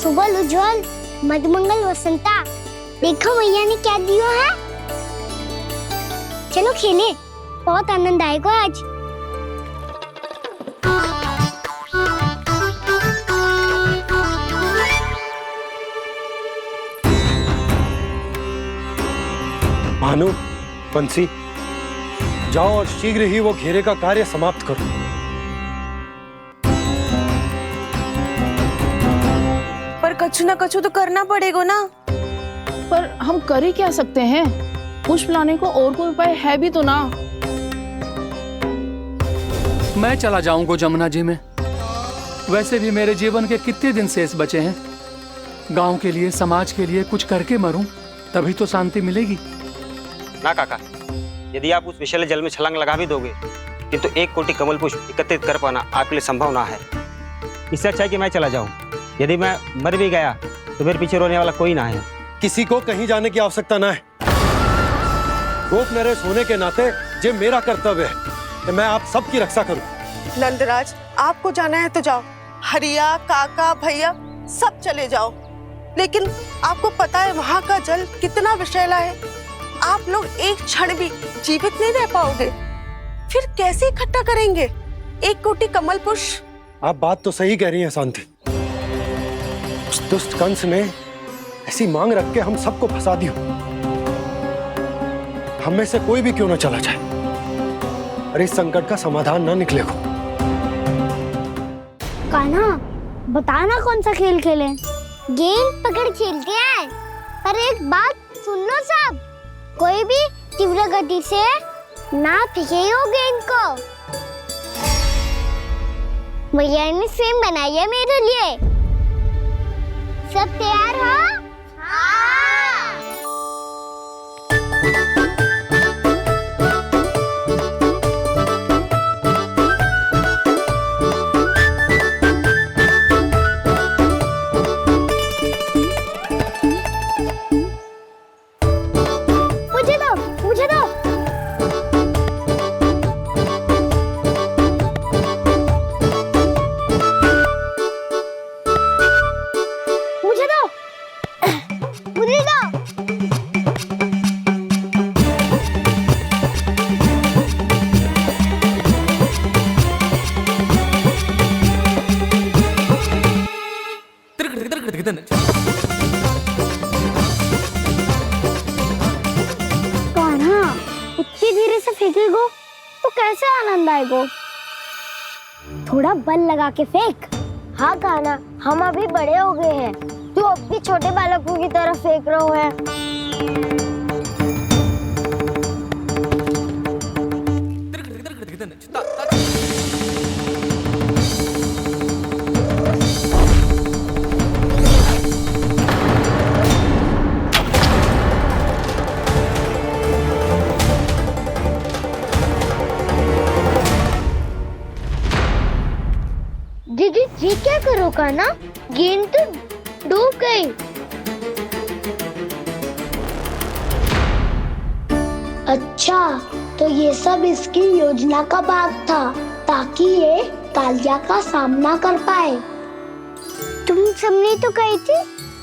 सुबह उज्जवल, मधुमंगल वसंता, देखो मैया ने क्या दिया है। चलो खेले, बहुत आनंद आएगा आज। भानु, बंसी, जाओ और शीघ्र ही वो घेरे का कार्य समाप्त करो। पर कछु ना कछु तो करना पड़ेगा ना। पर हम कर ही क्या सकते हैं? पुष्प लाने को और कोई उपाय है भी तो ना। मैं चला जाऊंगा जमुना जी में। वैसे भी मेरे जीवन के कितने दिन शेष बचे हैं। गांव के लिए, समाज के लिए कुछ करके मरूं, तभी तो शांति मिलेगी। ना काका, यदि आप उस विषैले जल में छलांग लगा भी दोगे, किंतु 1 कोटि कमल पुष्प एकत्रित कर पाना आपके लिए संभव ना है। इससे अच्छा है कि मैं चला जाऊं। यदि मैं मर भी गया तो मेरे पीछे रोने वाला कोई ना है। किसी को कहीं जाने की आवश्यकता ना है। गोप नरेश होने के नाते ये मेरा कर्तव्य है कि मैं आप सबकी रक्षा करूं। नंदराज, आपको जाना है तो जाओ। हरिया, काका, भैया सब चले जाओ। लेकिन आपको पता है वहाँ का जल कितना विषैला है। आप लोग एक क्षण भी जीवित नहीं रह पाओगे। फिर कैसे इकट्ठा करेंगे 1 कोटि कमल पुष्प? आप बात तो सही कह रही हैं शांति। उस दुष्ट कंस ने ऐसी मांग रख के हम सबको फंसा दिया। हम में से कोई भी क्यों ना चला जाए और इस संकट का समाधान ना निकले को। कान्हा, बताना कौन सा खेल खेले? गेंद पकड़ खेलते हैं। पर एक बात सुन लो सब, कोई भी तीव्र गति से ना फेंको गेंद को। भैया ने स्वयं बनाई है मेरे लिए। सब तैयार हो? मुझे दो। इतनी धीरे से फेंकेगो तो कैसे आनंद आएगो? थोड़ा बल लगा के फेंक। हाँ कान्हा, हम अभी बड़े हो गए हैं, तू अब भी छोटे बालकों की तरह फेंक रहे हो है। दीदी जी क्या करो कान्हा? गेंद तो डूब गई। अच्छा, तो ये सब इसकी योजना का भाग था ताकि ये कालिया का सामना कर पाए। तुम सबने तो कही थी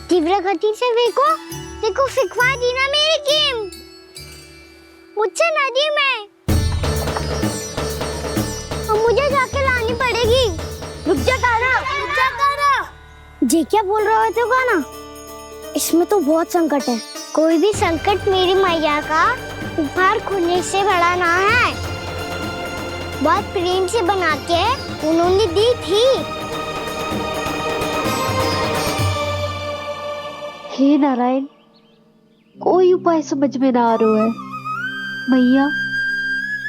तीव्र गति से फेंको, देखो फिकवा दी ना मेरी गेम मुझसे नदी में। अब मुझे जाके लानी पड़ेगी। रुक जा कान्हा, रुक जा कान्हा। जी क्या बोल रहे थे कान्हा? इसमें तो बहुत संकट है। कोई भी संकट मेरी मैया का उपहार खोने से बड़ा ना है। बहुत प्रेम से बना के उन्होंने दी थी। हे नारायण, कोई उपाय समझ में ना आ रहा है। मैया,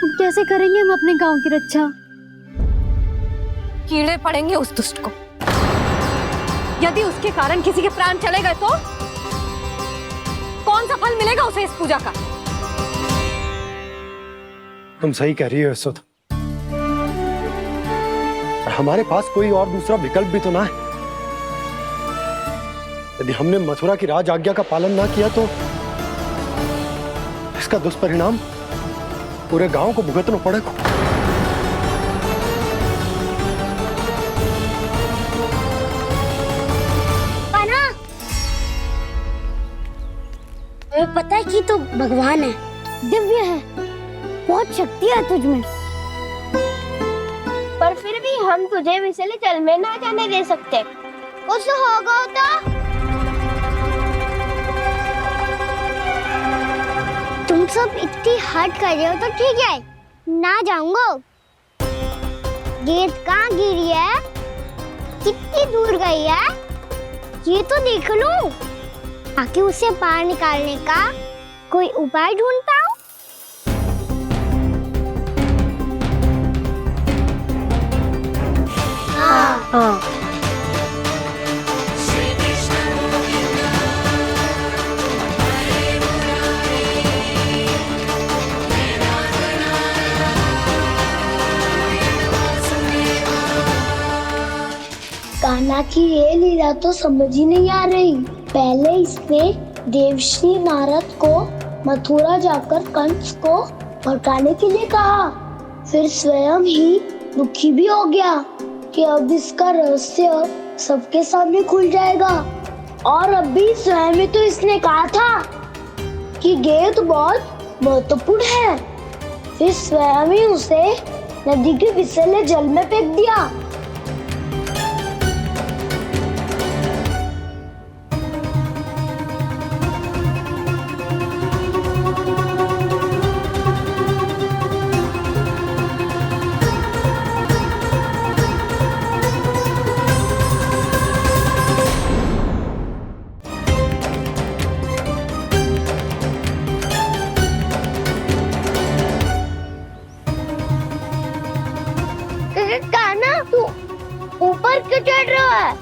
हम कैसे करेंगे हम अपने गांव की रक्षा? कीड़े पड़ेंगे उस दुष्ट को। यदि उसके कारण किसी के प्राण चले गए तो कौन सा फल मिलेगा उसे इस पूजा का? तुम सही कह रही हो यशोदा। हमारे पास कोई और दूसरा विकल्प भी तो ना है। यदि हमने मथुरा की राज आज्ञा का पालन ना किया तो इसका दुष्परिणाम पूरे गांव को भुगतना पड़ेगा। तुम्हें पता है कि तू भगवान है, दिव्य है, बहुत शक्ति है तुझ में। पर फिर भी हम तुझे विषैले जल में ना जाने दे सकते। कुछ होगा तो तुम सब इतनी हट कर रहे हो तो ठीक है, ना जाऊंगा। गेंद कहाँ गिरी है, कितनी दूर गई है, ये तो देख लूं, ताकि उसे बाहर निकालने का कोई उपाय ढूंढता हूँ। हाँ। कान्हा की ये लीला तो समझ ही नहीं आ रही। पहले इसने देवर्षि नारद को मथुरा जाकर कंस को भड़काने के लिए कहा, फिर स्वयं ही दुखी भी हो गया कि अब इसका रहस्य सबके सामने खुल जाएगा। और अभी स्वयं ही तो इसने कहा था कि गेंद बहुत महत्वपूर्ण है। फिर स्वयं ही उसे नदी के विसले जल में फेंक दिया। कान्हा, तू ऊपर क्यों चढ़ रहा है?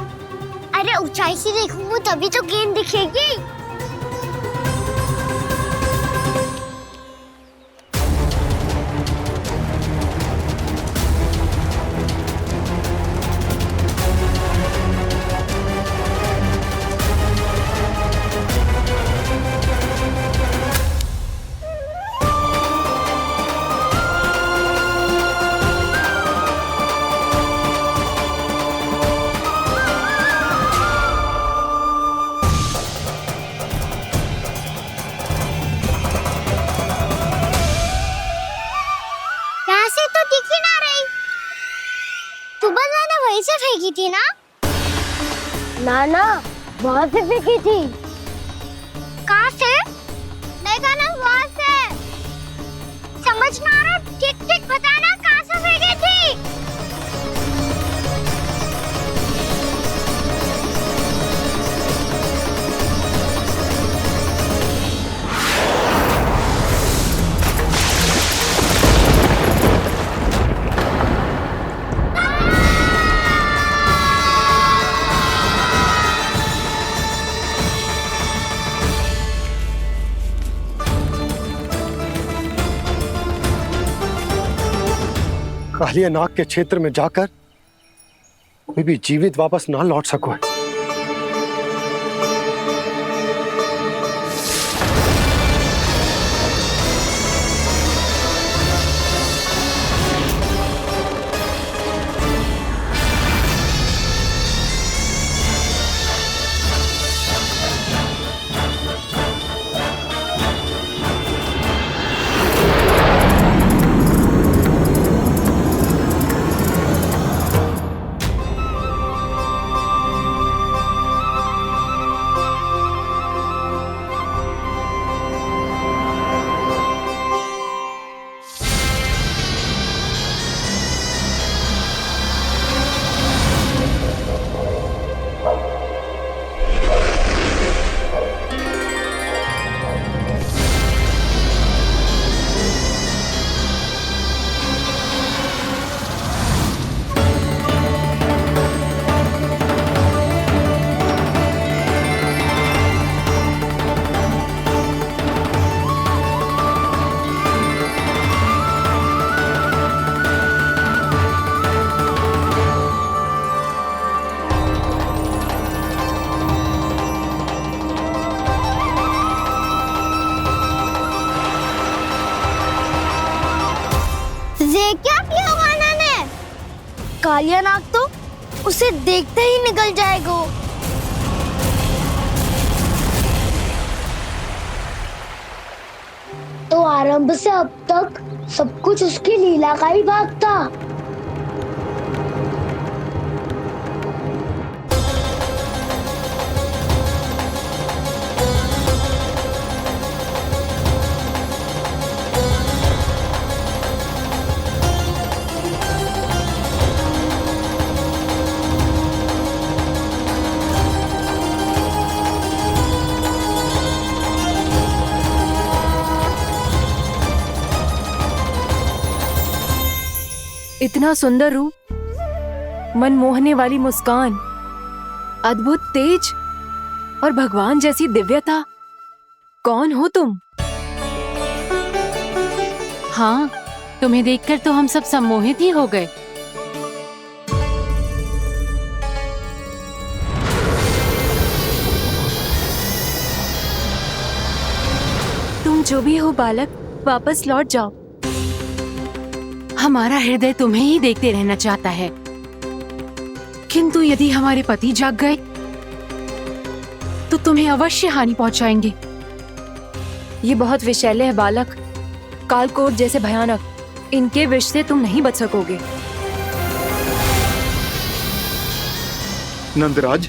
अरे ऊंचाई से देखूंगा तभी तो गेंद दिखेगी। से फेंकी थी ना? ना, वहाँ से फेंकी थी। कहाँ से? देखा ना, वहाँ से। समझ में आ रहा? ठीक बताना, कहाँ से फेंकी थी? कालिया नाग के क्षेत्र में जाकर कोई भी जीवित वापस ना लौट सको है। क्या किया वाना ने? कालिया नाग तो उसे देखते ही निकल जाएगा। तो आरंभ से अब तक सब कुछ उसकी लीला का ही भाग था। इतना सुंदर रूप, मन मोहने वाली मुस्कान, अद्भुत तेज और भगवान जैसी दिव्यता। कौन हो तुम? हाँ, तुम्हें देखकर तो हम सब सम्मोहित ही हो गए। तुम जो भी हो बालक, वापस लौट जाओ। हमारा हृदय तुम्हें ही देखते रहना चाहता है, किंतु यदि हमारे पति जाग गए तुम्हें अवश्य हानि पहुंचाएंगे। ये बहुत विषैले है बालक, कालकोट जैसे भयानक। इनके विष से तुम नहीं बच सकोगे। नंदराज,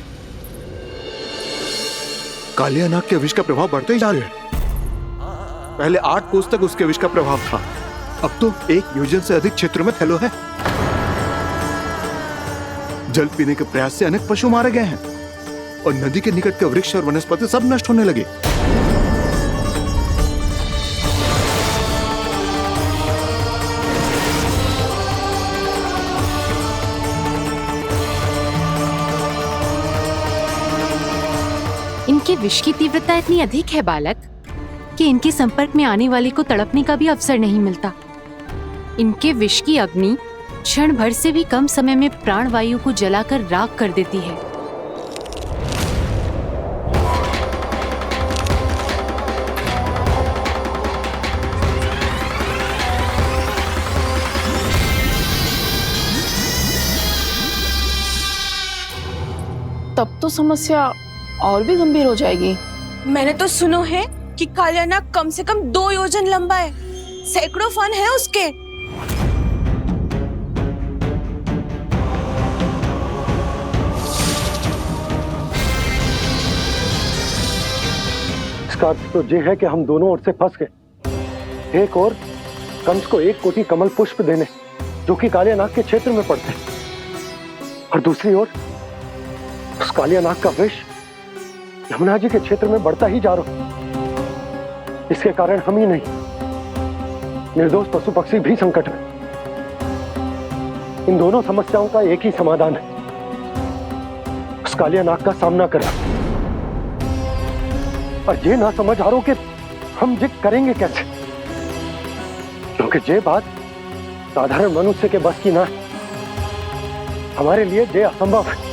कालिया नाग के विष का प्रभाव बढ़ते ही जा रहा है। पहले 8 कोस तक उसके विष का प्रभाव था, अब तो 1 योजन से अधिक क्षेत्र में फैलो है। जल पीने के प्रयास से अनेक पशु मारे गए हैं और नदी के निकट के वृक्ष और वनस्पति सब नष्ट होने लगे। इनके विष की तीव्रता इतनी अधिक है बालक कि इनके संपर्क में आने वाले को तड़पने का भी अवसर नहीं मिलता। इनके विष की अग्नि क्षण भर से भी कम समय में प्राणवायु को जलाकर राख कर देती है। तब तो समस्या और भी गंभीर हो जाएगी। मैंने तो सुनो है कि कालिया नाग कम से कम 2 योजन लंबा है, सैकड़ों फन है उसके। इसका अर्थ तो ये है कि हम दोनों ओर से फंस गए। एक और कंस को 1 कोटि कमल पुष्प देने जो कि कालिया नाग के क्षेत्र में पड़ते हैं, और दूसरी ओर उस कालिया नाग का विष यमुना जी के क्षेत्र में बढ़ता ही जा रहा। इसके कारण हम ही नहीं, निर्दोष पशु पक्षी भी संकट में। इन दोनों समस्याओं का एक ही समाधान है, उस कालिया नाग का सामना करना। और ये ना समझ आ रहा कि हम ये करेंगे कैसे, क्योंकि ये बात साधारण मनुष्य के बस की ना है। हमारे लिए ये असंभव है।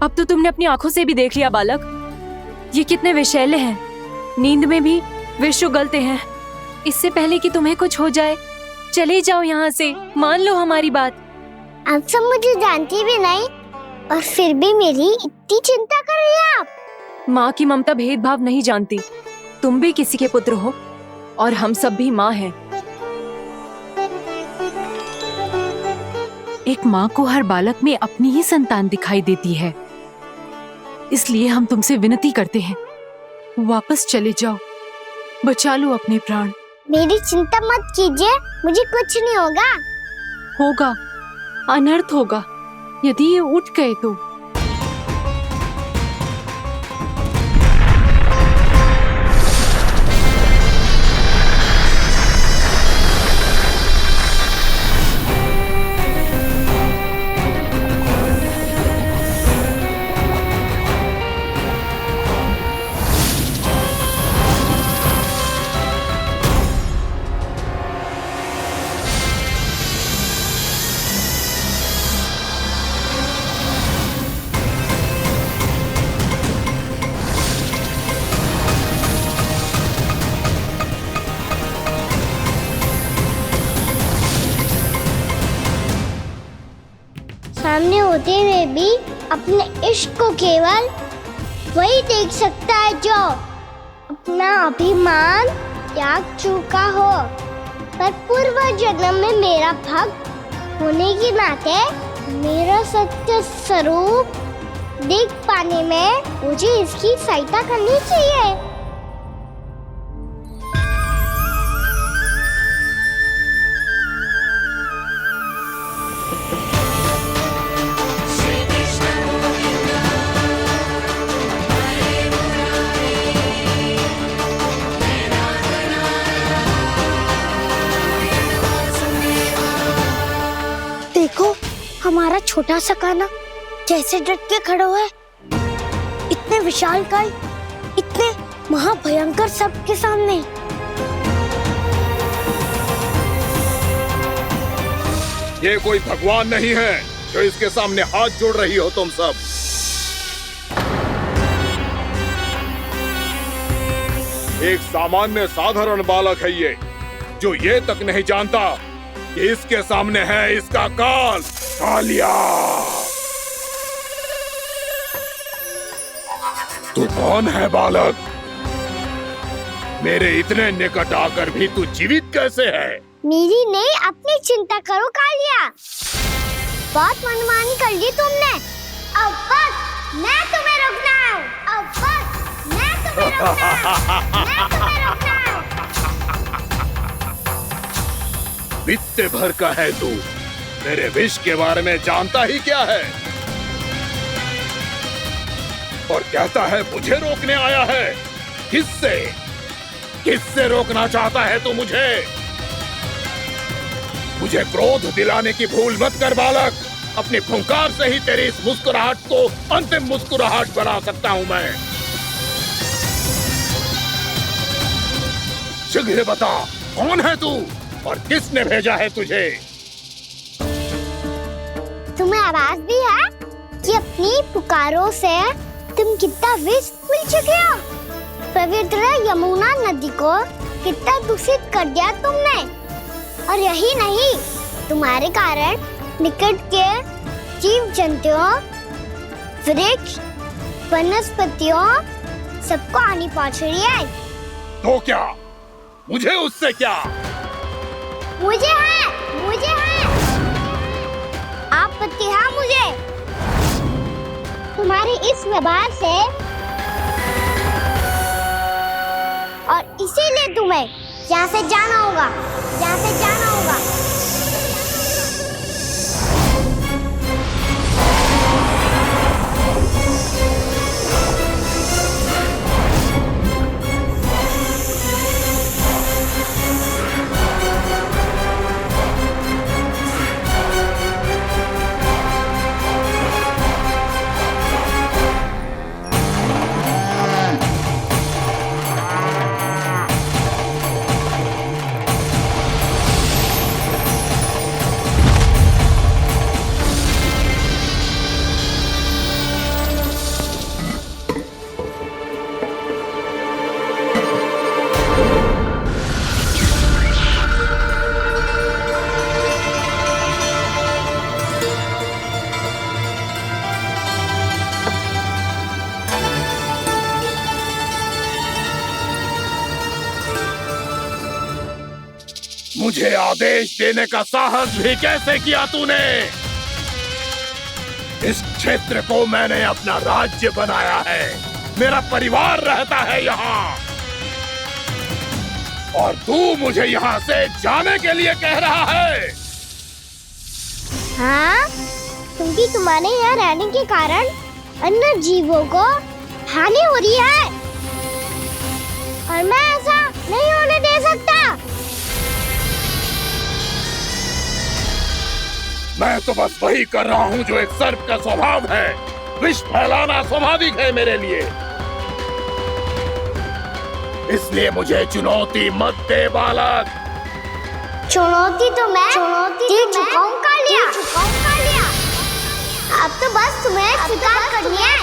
अब तो तुमने अपनी आंखों से भी देख लिया बालक, ये कितने विषैले हैं। नींद में भी विष उगलते हैं। इससे पहले कि तुम्हें कुछ हो जाए, चले जाओ यहाँ से, मान लो हमारी बात। आप सब मुझे जानती भी नहीं और फिर भी मेरी इतनी चिंता कर रही हैं आप। माँ की ममता भेदभाव नहीं जानती। तुम भी किसी के पुत्र हो और हम सब भी माँ हैं। एक माँ को हर बालक में अपनी ही संतान दिखाई देती है, इसलिए हम तुमसे विनती करते हैं, वापस चले जाओ, बचा लो अपने प्राण। मेरी चिंता मत कीजिए, मुझे कुछ नहीं होगा। होगा, अनर्थ होगा यदि ये उठ गए तो। सामने होते हुए भी अपने इश्क को केवल वही देख सकता है जो अपना अभिमान त्याग चुका हो। पर पूर्व जन्म में मेरा भक्त होने के नाते मेरा सत्य स्वरूप देख पाने में मुझे इसकी सहायता करनी चाहिए। देखो हमारा छोटा सा कान्हा कैसे डट के खड़ा हुआ है, इतने विशालकाय, इतने महाभयंकर सबके सामने। ये कोई भगवान नहीं है जो इसके सामने हाथ जोड़ रही हो तुम सब। एक सामान्य साधारण बालक है ये, जो ये तक नहीं जानता कि इसके सामने है इसका काल, कालिया। तू कौन है बालक? मेरे इतने निकट आकर भी तू जीवित कैसे है? मेरी नहीं, अपनी चिंता करो कालिया। बहुत मनमानी कर ली तुमने। अब बस मैं तुम्हें रोकना हूँ। अब बस मैं तुम्हें रोकना हूँ। मैं तुम्हें रोकना हूँ। बित्ते भर का है तू, मेरे विष के बारे में जानता ही क्या है? और कहता है मुझे रोकने आया है। किससे? किससे रोकना चाहता है तू मुझे? मुझे क्रोध दिलाने की भूल मत कर बालक। अपनी फुंकार से ही तेरी इस मुस्कुराहट को अंतिम मुस्कुराहट बना सकता हूं मैं। शीघ्र बता, कौन है तू और किसने भेजा है तुझे? तुम्हें आवाज भी है कि अपनी पुकारों से तुम कितना विष भूल चुके हो। पवित्र यमुना नदी को कितना दूषित कर दिया तुमने। और यही नहीं, तुम्हारे कारण निकट के जीव जंतुओं, वृक्ष, वनस्पतियों सबको हानि पहुंच रही है। तो क्या? मुझे उससे क्या? मुझे है आपत्ति है मुझे तुम्हारे इस व्यवहार से, और इसीलिए तुम्हें यहाँ से जाना होगा, यहाँ से जाना होगा। मुझे आदेश देने का साहस भी कैसे किया तूने? इस क्षेत्र को मैंने अपना राज्य बनाया है, मेरा परिवार रहता है यहाँ, और तू मुझे यहाँ से जाने के लिए कह रहा है? हाँ, क्योंकि तुम्हारे यहाँ रहने के कारण अन्य जीवों को हानि हो रही है, और मैं ऐसा नहीं होने दे सकता। मैं तो बस वही कर रहा हूँ जो एक सर्प का स्वभाव है। विष फैलाना स्वाभाविक है मेरे लिए, इसलिए मुझे चुनौती मत दे बालक। चुनौती तो मैं दे चुका हूँ कालिया। अब तो बस तुम्हें स्वीकार करनी है।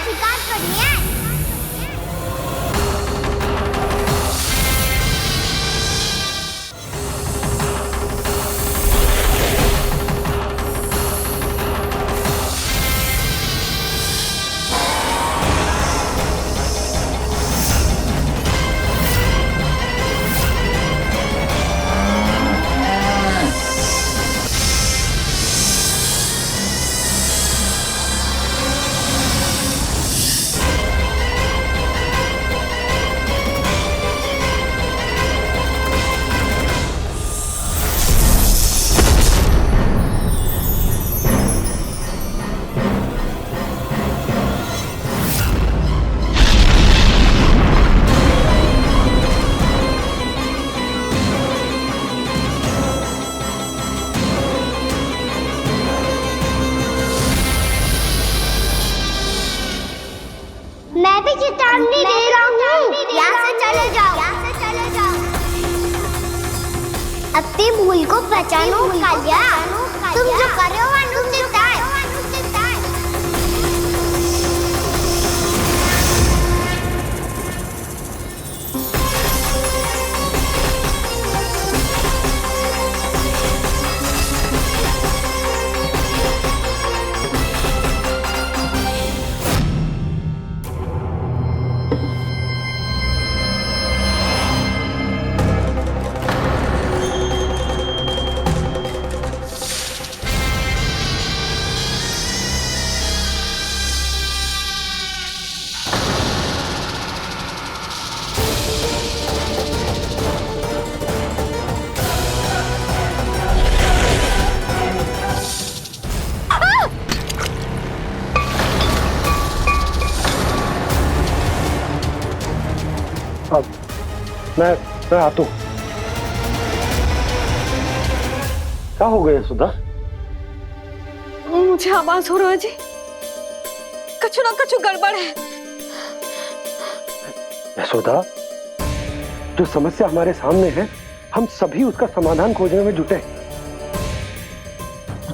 मैं भी चेतावनी दे रहा हूँ, यहाँ से चले जाओ। अपनी भूल को पहचानो कालिया। तुम जो कर रहे हो अनुचित है। अब मैं आता हूँ। क्या हो गया सुधा? मुझे आवाज हो रहा है जी, कछु ना कछु गड़बड़ है। यशोदा, जो समस्या हमारे सामने है हम सभी उसका समाधान खोजने में जुटे।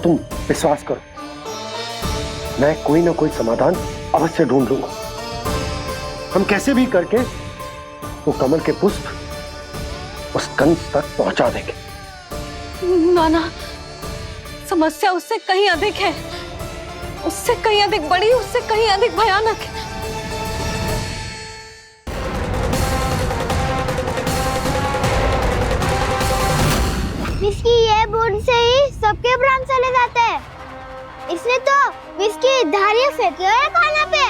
तुम विश्वास करो, मैं कोई ना कोई समाधान अवश्य ढूंढ लूंगा। हम कैसे भी करके वो कमल के पुष्प उस कंस तक पहुंचा देंगे। नाना, समस्या उससे कहीं अधिक है, उससे कहीं अधिक बड़ी, उससे कहीं अधिक भयानक है। विस्की ये बूंद से ही सबके प्राण चले जाते हैं। इसने तो विस्की धारियां फेंकी है खाना पे।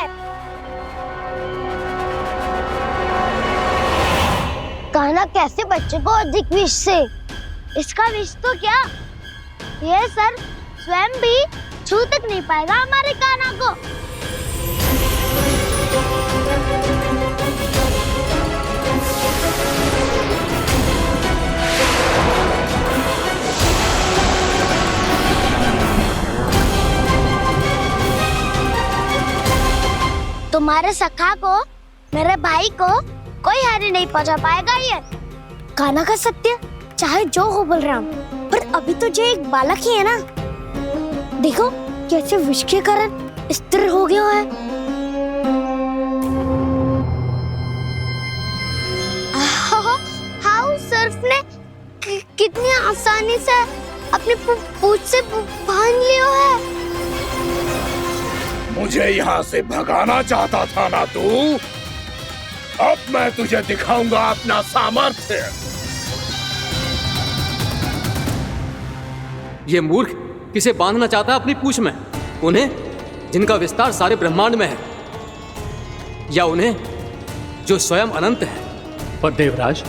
कान्हा कैसे बच्चे को अधिक विष से? इसका विष तो क्या, ये सर स्वयं भी छू तक नहीं पाएगा हमारे कान्हा को। तुम्हारे सखा को, मेरे भाई को कोई हानि नहीं पहुंचा पाएगा। ये कान्हा का सत्य चाहे जो हो बलराम, पर अभी तो जो एक बालक ही है ना। देखो कैसे विष के कारण स्थिर हो गया है। हाउ सर्फ ने कितनी आसानी से अपनी पूंछ से बांध लिया है। मुझे यहाँ से भगाना चाहता था ना तू? अब मैं तुझे दिखाऊंगा अपना सामर्थ्य। ये मूर्ख किसे बांधना चाहता है अपनी पूंछ में? उन्हें जिनका विस्तार सारे ब्रह्मांड में है, या उन्हें जो स्वयं अनंत है? पर देवराज,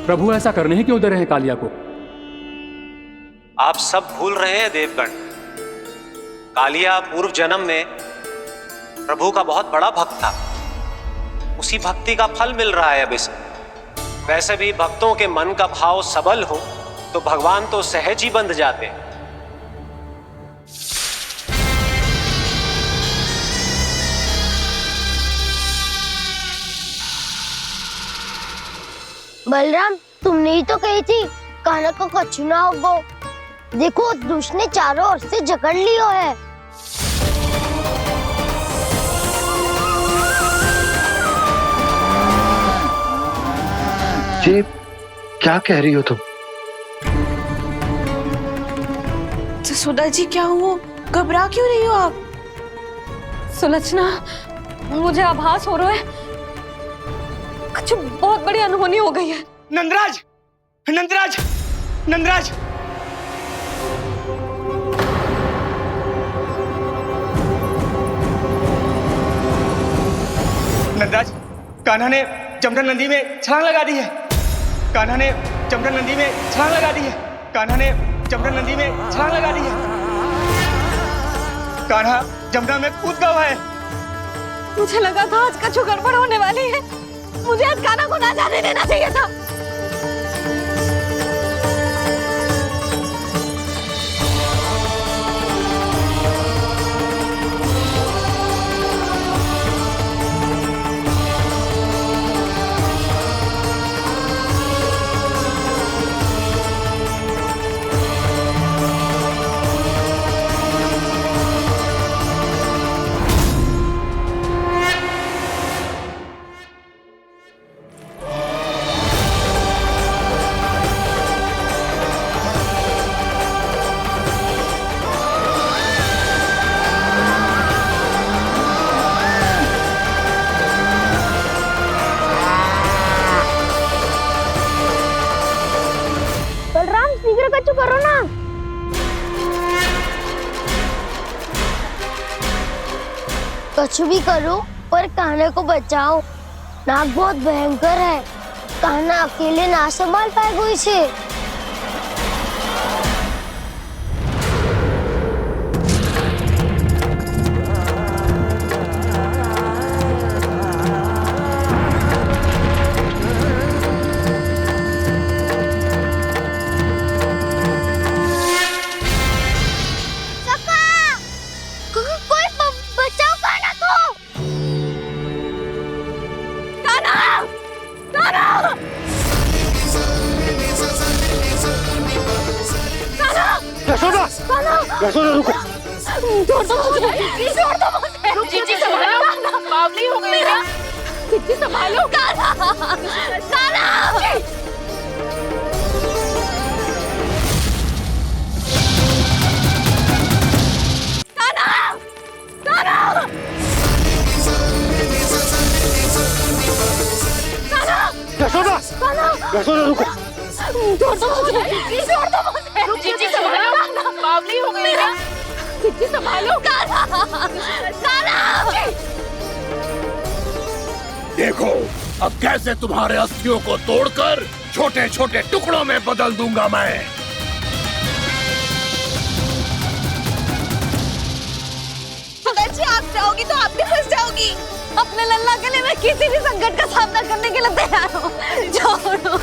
प्रभु ऐसा करने ही क्यों दे रहे हैं कालिया को? आप सब भूल रहे हैं देवगण, कालिया पूर्व जन्म में प्रभु का बहुत बड़ा भक्त था। उसी भक्ति का फल मिल रहा है अब इसे। वैसे भी भक्तों के मन का भाव सबल हो तो भगवान तो सहज ही बंध जाते हैं। बलराम, तुमने ही तो कही थी कान्हा को कछु ना होगो। देखो उस दुष्ट ने चारों ओर से जकड़ लियो है। ये क्या कह रही हो तुम? जसोदा जी, क्या हुआ? घबरा क्यों रही हो आप? सुलक्षणा, मुझे आभास हो रहा है कुछ बहुत बड़ी अनहोनी हो गई है। नंदराज, नंदराज, नंदराज, नंदराज, कान्हा ने जमुना नदी में छलांग लगा दी है। कान्हा ने जमुना नदी में छलांग लगा दी है। कान्हा ने जमुना नदी में छलांग लगा दी है। कान्हा जमुना में कूद गया है। मुझे लगा था आज कछु गड़बड़ होने वाली है। मुझे आज कान्हा को ना जाने देना चाहिए था। कछु करो ना। कछु भी करो पर कान्हा को बचाओ। नाग बहुत भयंकर है। कान्हा अकेले ना संभाल पाएगा इसे। छोड़ दो मुझे, छोड़ दो मुझे। जीजी संभालो, बावली हो गई क्या? जीजी संभालो। यशोदा, यशोदा रुको। छोड़ दो मुझे, छोड़ दो मुझे। जीजी संभालो, बावली हो गई क्या? जीजी संभालो। देखो अब कैसे तुम्हारे अस्थियों को तोड़कर छोटे छोटे टुकड़ों में बदल दूंगा मैं। अगर आप जाओगी तो आप भी फंस जाओगी। अपने लल्ला के लिए मैं किसी भी संकट का सामना करने के लिए तैयार हूँ। छोड़ो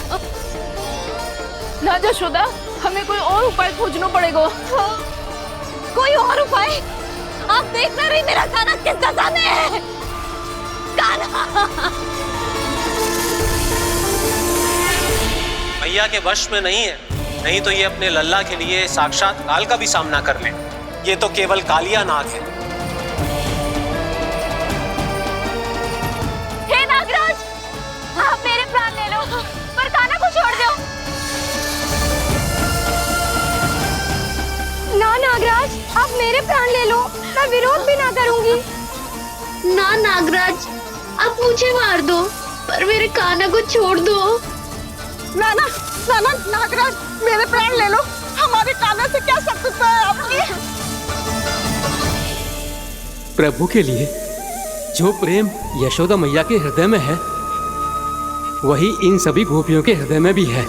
ना यशोदा, हमें कोई और उपाय खोजना पड़ेगा। कोई और उपाय? आप देख ना रही मेरा कान्हा किस दशा में है। कान्हा मैया के वश में नहीं है, नहीं तो ये अपने लल्ला के लिए साक्षात काल का भी सामना कर ले। ये तो केवल कालिया नाग है। हे नागराज, आप मेरे प्राण ले लो पर कान्हा को छोड़ दो। ना नागराज, आप मेरे प्राण ले लो, मैं विरोध भी ना करूंगी। ना नागराज, आप मुझे मार दो पर मेरे कान्हा को छोड़ दो। ना ना ना ना नागराज, मेरे प्राण ले लो, हमारे कान्हा से क्या शत्रुता है आपकी? प्रभु के लिए जो प्रेम यशोदा मैया के हृदय में है, वही इन सभी गोपियों के हृदय में भी है।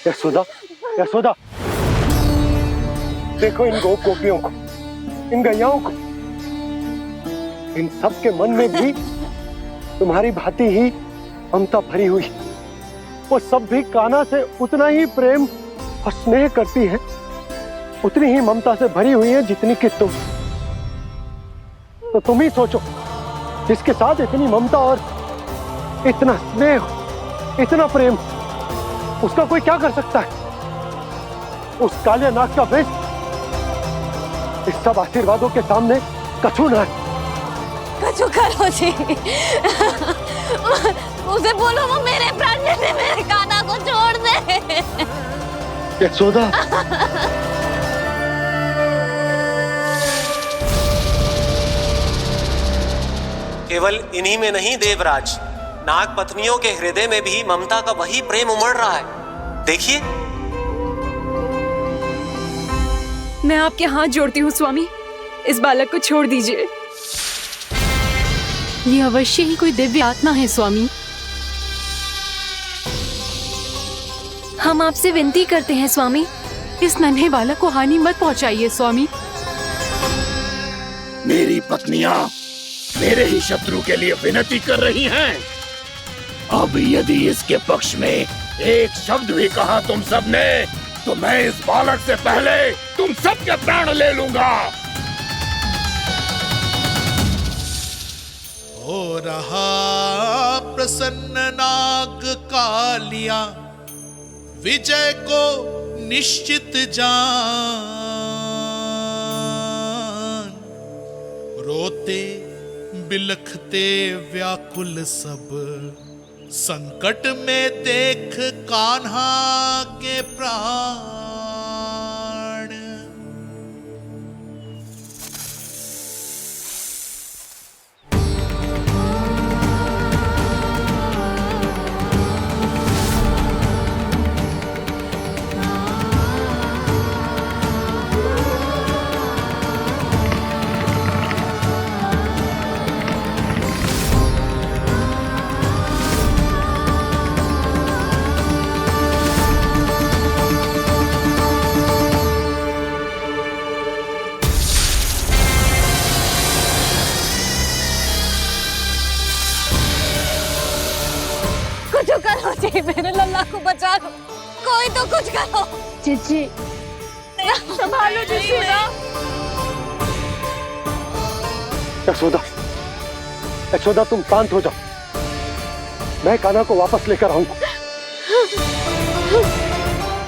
यशोदा, यशोदा, देखो इन गोपियों को, इन गैयाओं को, इन सब के मन में भी तुम्हारी भांति ही ममता भरी हुई। वो सब भी कान्हा से उतना ही प्रेम और स्नेह करती है, उतनी ही ममता से भरी हुई है जितनी कि तुम। तो तुम ही सोचो, जिसके साथ इतनी ममता और इतना स्नेह, इतना प्रेम, उसका कोई क्या कर सकता है? उस कालिया नाग का विष इस सब आशीर्वादों के सामने कछु न है। कछु करो जी। उसे बोलो वो मेरे प्राण ले ले, मेरे कान्हा को छोड़ दे। यशोदा, केवल इन्हीं में नहीं देवराज, नाग पत्नियों के हृदय में भी ममता का वही प्रेम उमड़ रहा है। देखिए। मैं आपके हाथ जोड़ती हूँ स्वामी, इस बालक को छोड़ दीजिए। ये अवश्य ही कोई दिव्य आत्मा है स्वामी। हम आपसे विनती करते हैं स्वामी, इस नन्हे बालक को हानि मत पहुंचाइए स्वामी। मेरी पत्नियां मेरे ही शत्रु के लिए विनती कर रही हैं। अब यदि इसके पक्ष में एक शब्द भी कहा तुम सबने, तो मैं इस बालक से पहले तुम सबके प्राण ले लूंगा। हो रहा प्रसन्न नाग कालिया, विजय को निश्चित जान। रोते बिलखते व्याकुल सब, संकट में देख कान्हा के प्राण। लो जी, मेरे लल्ला को बचा लो, कोई तो कुछ करो। जीजी संभालो जीजी ना। यशोदा, यशोदा तुम शांत हो जाओ, मैं कान्हा को वापस लेकर आऊंगा,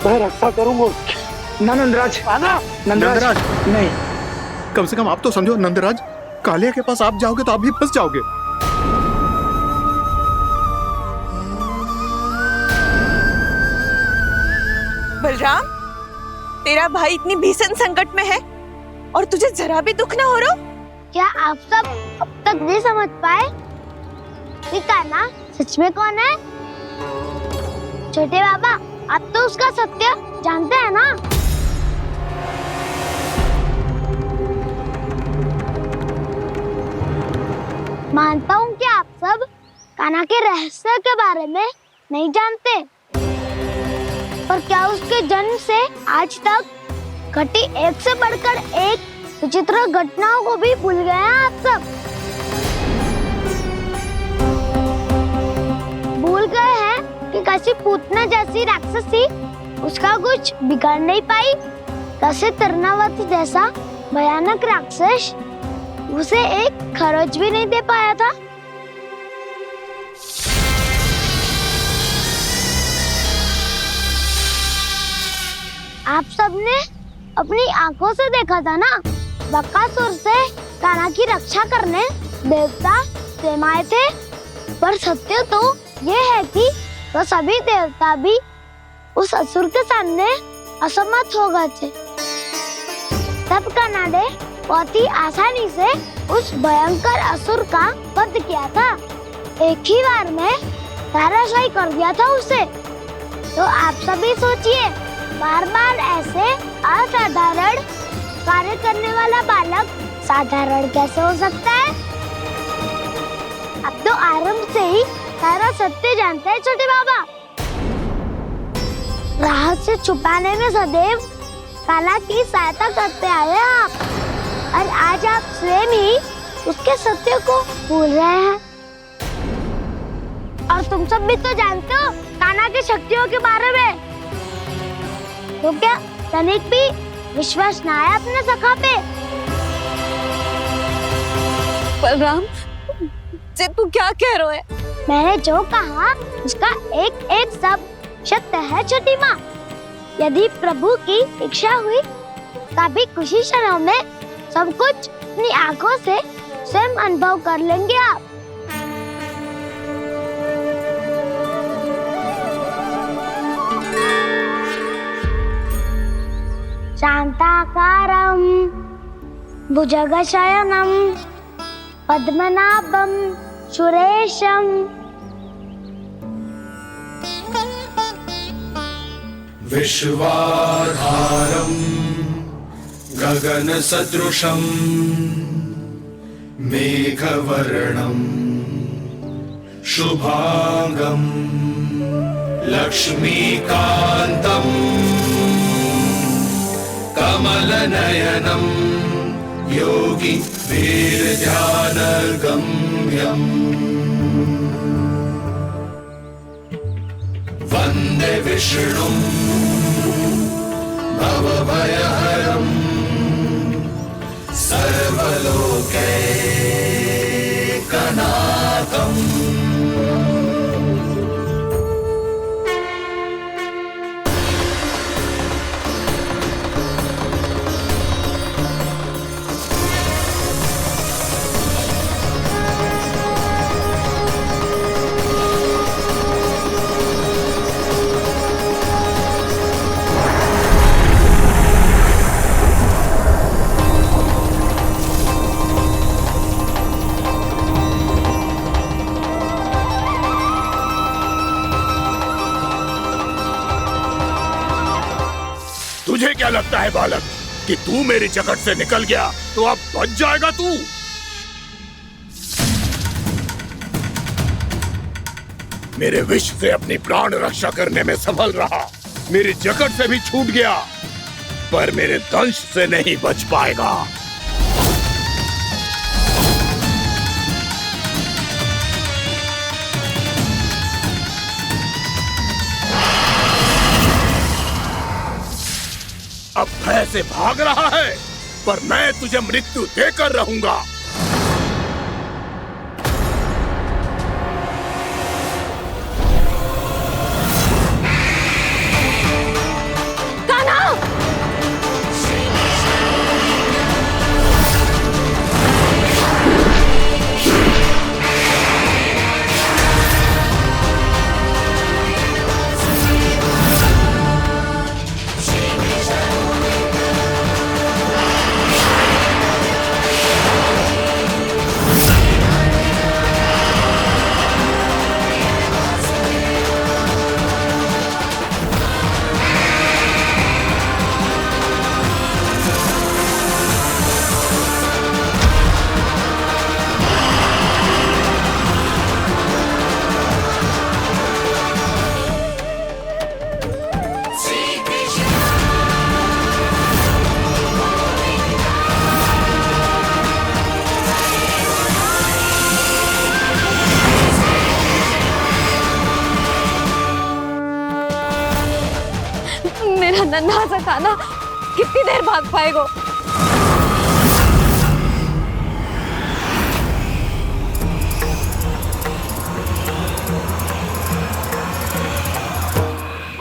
मैं रक्षा करूंगा उसकी। ना नंदराज, नंदराज नहीं, कम से कम आप तो समझो नंदराज, कालिया के पास आप जाओगे तो आप भी फंस जाओगे। बलराम, तेरा भाई इतनी भीषण संकट में है और तुझे जरा भी दुख ना हो रहा? क्या आप सब अब तक नहीं समझ पाए कि कान्हा सच में कौन है? छोटे बाबा, आप तो उसका सत्य जानते हैं ना? मानता हूँ कि आप सब कान्हा के रहस्य के बारे में नहीं जानते, पर क्या उसके जन्म से आज तक घटी एक से बढ़कर एक विचित्र घटनाओं को भी भूल गए हैं आप सब? भूल गए हैं कि कैसी पूतना जैसी राक्षसी उसका कुछ बिगाड़ नहीं पाई, कैसे तरनावती जैसा भयानक राक्षस उसे एक खरोच भी नहीं दे पाया था। आप सबने अपनी आंखों से देखा था ना, बकासुर से कान्हा की रक्षा करने देवता स्वयं आए थे, पर सत्य तो ये है कि वो सभी देवता भी उस असुर के सामने असमर्थ हो गए थे। तब कान्हा ने बहुत ही आसानी से उस भयंकर असुर का वध किया था, एक ही बार में धराशायी कर दिया था उसे। तो आप सभी सोचिए, बार बार ऐसे असाधारण कार्य करने वाला बालक साधारण कैसे हो सकता है? अब तो आरंभ से ही सारा सत्य जानते हैं छोटे बाबा। रहस्य छुपाने में सदैव कान्हा की सहायता करते आए हैं आप, और आज आप स्वयं ही उसके सत्य को भूल रहे हैं। और तुम सब भी तो जानते हो कान्हा की शक्तियों के बारे में, तो क्या तनिक भी विश्वास न आया अपने सखा पे? बलराम, जे तू क्या कह रहे है? मैंने जो कहा उसका एक एक शब्द सत्य है छोटी माँ। यदि प्रभु की इच्छा हुई तभी कुछ ही क्षणों में सब कुछ अपनी आंखों से स्वयं अनुभव कर लेंगे आप। शांताकारं भुजगशयनं पद्मनाभं सुरेशं विश्वाधारं गगनसदृशं मेघवर्णं शुभांगं लक्ष्मीकान्तं कमलनयनं योगी वीरध्यानगम्यम् वन्दे विष्णुं भवभयहरं सर्वलोकैकनाथम्। तुझे क्या लगता है बालक कि तू मेरी जगत से निकल गया तो अब बच जाएगा तू? मेरे विष से अपनी प्राण रक्षा करने में सफल रहा, मेरी जगत से भी छूट गया, पर मेरे दंश से नहीं बच पाएगा। अब भय से भाग रहा है, पर मैं तुझे मृत्यु देकर रहूंगा। मेरा नन्हा सा कान्हा कितनी देर भाग पाएगा?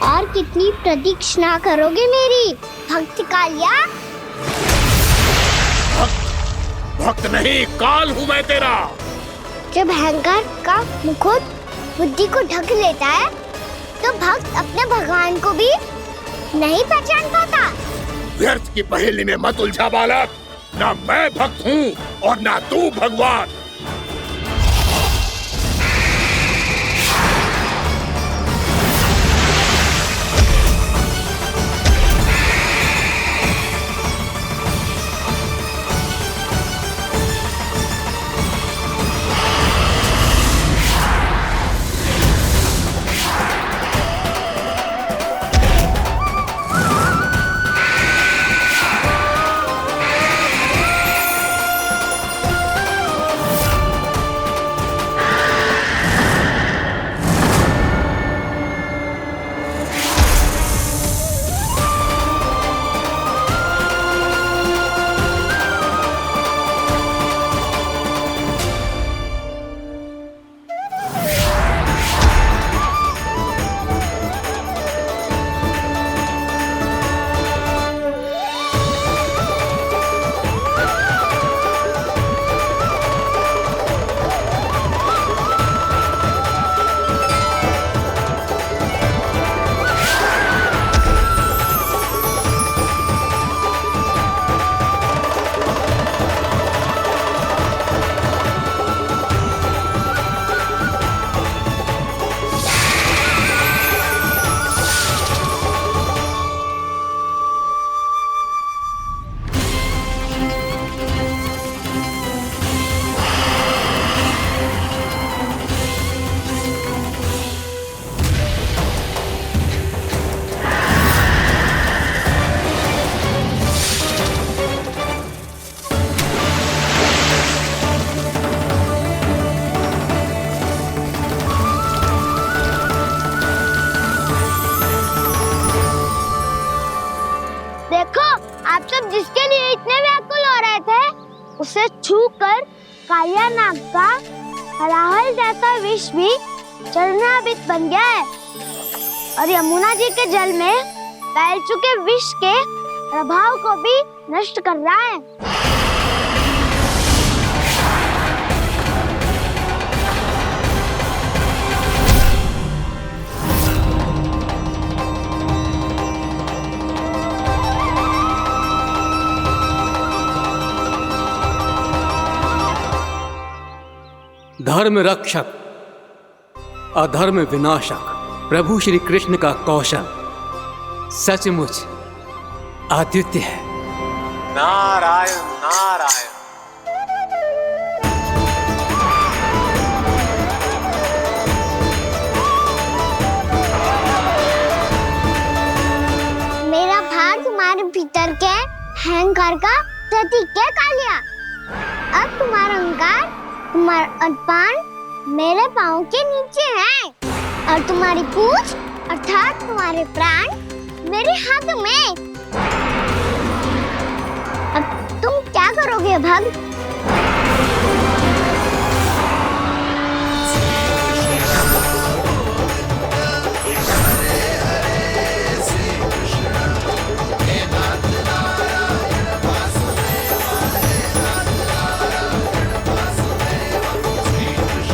और कितनी प्रतीक्षा करोगे मेरी भक्त कालिया? भक्त नहीं, काल हूँ मैं तेरा। जब अहंकार का मुकुट बुद्धि को ढक लेता है तो भक्त अपने भगवान को भी नहीं पहचान पाता। व्यर्थ की पहेली में मत उलझा बालक। ना मैं भक्त हूँ और ना तू भगवान। जिसके लिए इतने व्याकुल हो रहे थे, उसे छूकर कालिया नाग का हलाहल जैसा विष भी चरणामृत बन गया है और यमुना जी के जल में फैल चुके विष के प्रभाव को भी नष्ट कर रहा है। धर्म रक्षक अधर्म विनाशक प्रभु श्री कृष्ण का कौशल सचमुच अद्वितीय है। नारायण नारायण। मेरा भाग तुम्हारे भीतर के अहंकार का प्रतीक है कालिया। अब तुम्हारा अहंकार, तुम्हारा अनपान मेरे पाँव के नीचे है और तुम्हारी पूंछ अर्थात तुम्हारे प्राण मेरे हाथ में। गया भाग।